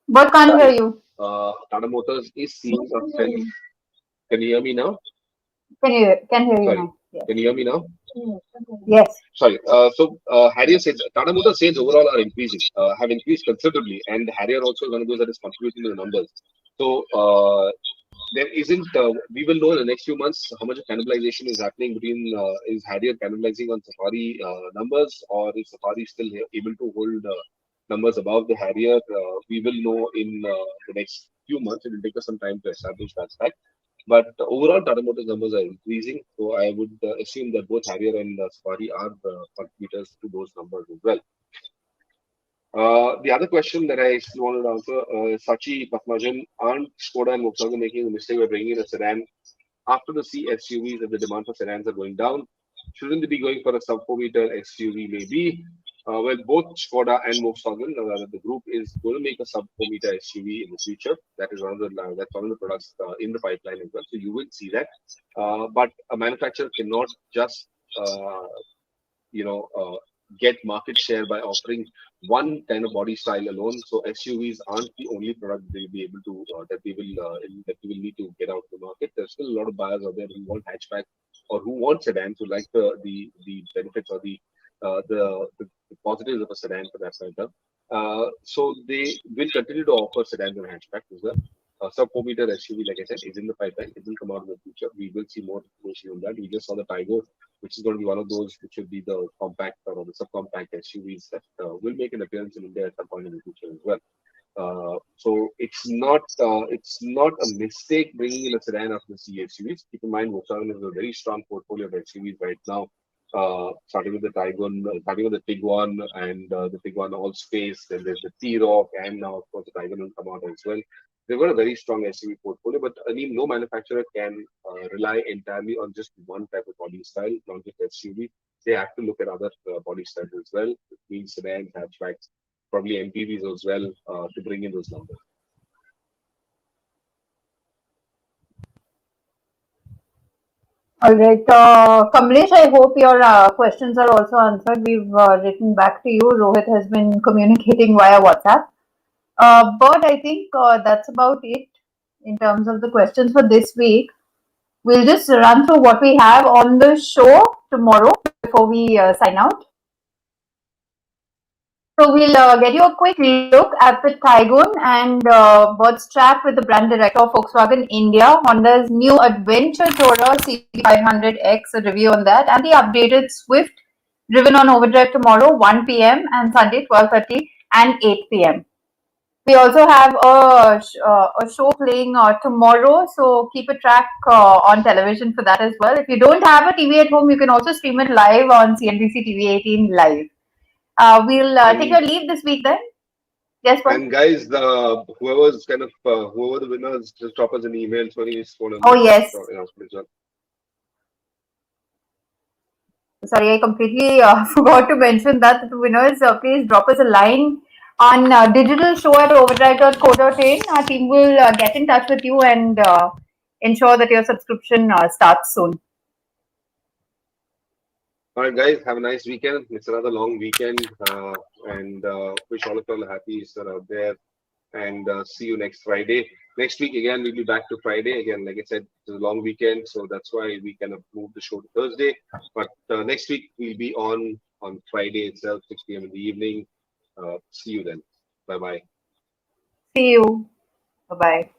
[SPEAKER 1] But can't hear you.
[SPEAKER 4] Tata Motors is seeing a fairly. Can you hear me now?
[SPEAKER 1] Can hear you
[SPEAKER 4] Sorry.
[SPEAKER 1] now. Yes.
[SPEAKER 4] Can you hear me now?
[SPEAKER 1] Yes.
[SPEAKER 4] Sorry. Harrier sales, Tata Motors sales overall are increasing, have increased considerably, and Harrier also is one of those that is contributing to the numbers. So there isn't. We will know in the next few months how much of cannibalization is happening between is Harrier cannibalizing on Safari numbers, or is Safari still able to hold numbers above the Harrier? We will know in the next few months. It will take us some time to establish that fact. But overall, Tata Motors numbers are increasing. So I would assume that both Harrier and Safari are contributors to those numbers as well. The other question that I still wanted to answer, Sachi Patmajan, aren't Skoda and Volkswagen making a mistake by bringing in a sedan after the C SUVs and the demand for sedans are going down? Shouldn't they be going for a sub 4-meter SUV maybe? Well, both Skoda and Volkswagen, the group is going to make a sub 4-meter SUV in the future. That's one of the products in the pipeline as well. So you will see that. But a manufacturer cannot just uh, get market share by offering one kind of body style alone. So SUVs aren't the only product they'll be able to that we will need to get out to the market. There's still a lot of buyers out there who want hatchback or who want sedans, who like the benefits or the positives of a sedan for that matter. So they will continue to offer sedans and hatchbacks as well. Sub 4-meter SUV, like I said, is in the pipeline. It will come out in the future. We will see more information on that. We just saw the Taigun, which is going to be one of those which will be the compact or the subcompact SUVs that will make an appearance in India at some point in the future as well. So it's not a mistake bringing in a sedan after the SUVs. Keep in mind, Volkswagen has a very strong portfolio of SUVs right now. Starting with the Taigun, starting with the Tiguan and the Tiguan All Space, then there's the TRoc, and now of course the Taigun will come out as well. They've got a very strong SUV portfolio, but I mean, no manufacturer can rely entirely on just one type of body style, not just SUV. They have to look at other body styles as well, which means sedans, hatchbacks, probably MPVs as well, to bring in those numbers.
[SPEAKER 1] All right. Kamlesh, I hope your questions are also answered. We've written back to you. Rohit has been communicating via WhatsApp. But I think that's about it in terms of the questions for this week. We'll just run through what we have on the show tomorrow before we sign out. So we'll get you a quick look at the Taigun and Bird's Trap with the brand director of Volkswagen India, Honda's new adventure tourer CB500X, a review on that, and the updated Swift driven on Overdrive tomorrow 1 p.m. and Sunday 12:30 and 8 p.m. We also have a show playing tomorrow, so keep a track on television for that as well. If you don't have a TV at home, you can also stream it live on CNBC TV 18 live. We'll take your leave this week then. Yes, what?
[SPEAKER 4] And guys, whoever the winners, just drop us an email. Sorry,
[SPEAKER 1] Oh, yes.
[SPEAKER 4] announcement as well.
[SPEAKER 1] Sorry, I completely forgot to mention that the winners. Please drop us a line on digital show at overdrive.co.in. Our team will get in touch with you and ensure that your subscription starts soon.
[SPEAKER 4] All right, guys, have a nice weekend. It's another long weekend, and wish all of you all a happy Easter out there. And see you next Friday. Next week again, we'll be back to Friday again. Like I said, it's a long weekend, so that's why we kind of moved the show to Thursday. But next week we'll be on Friday itself, 6 p.m. in the evening. See you then. Bye bye.
[SPEAKER 1] See you. Bye bye.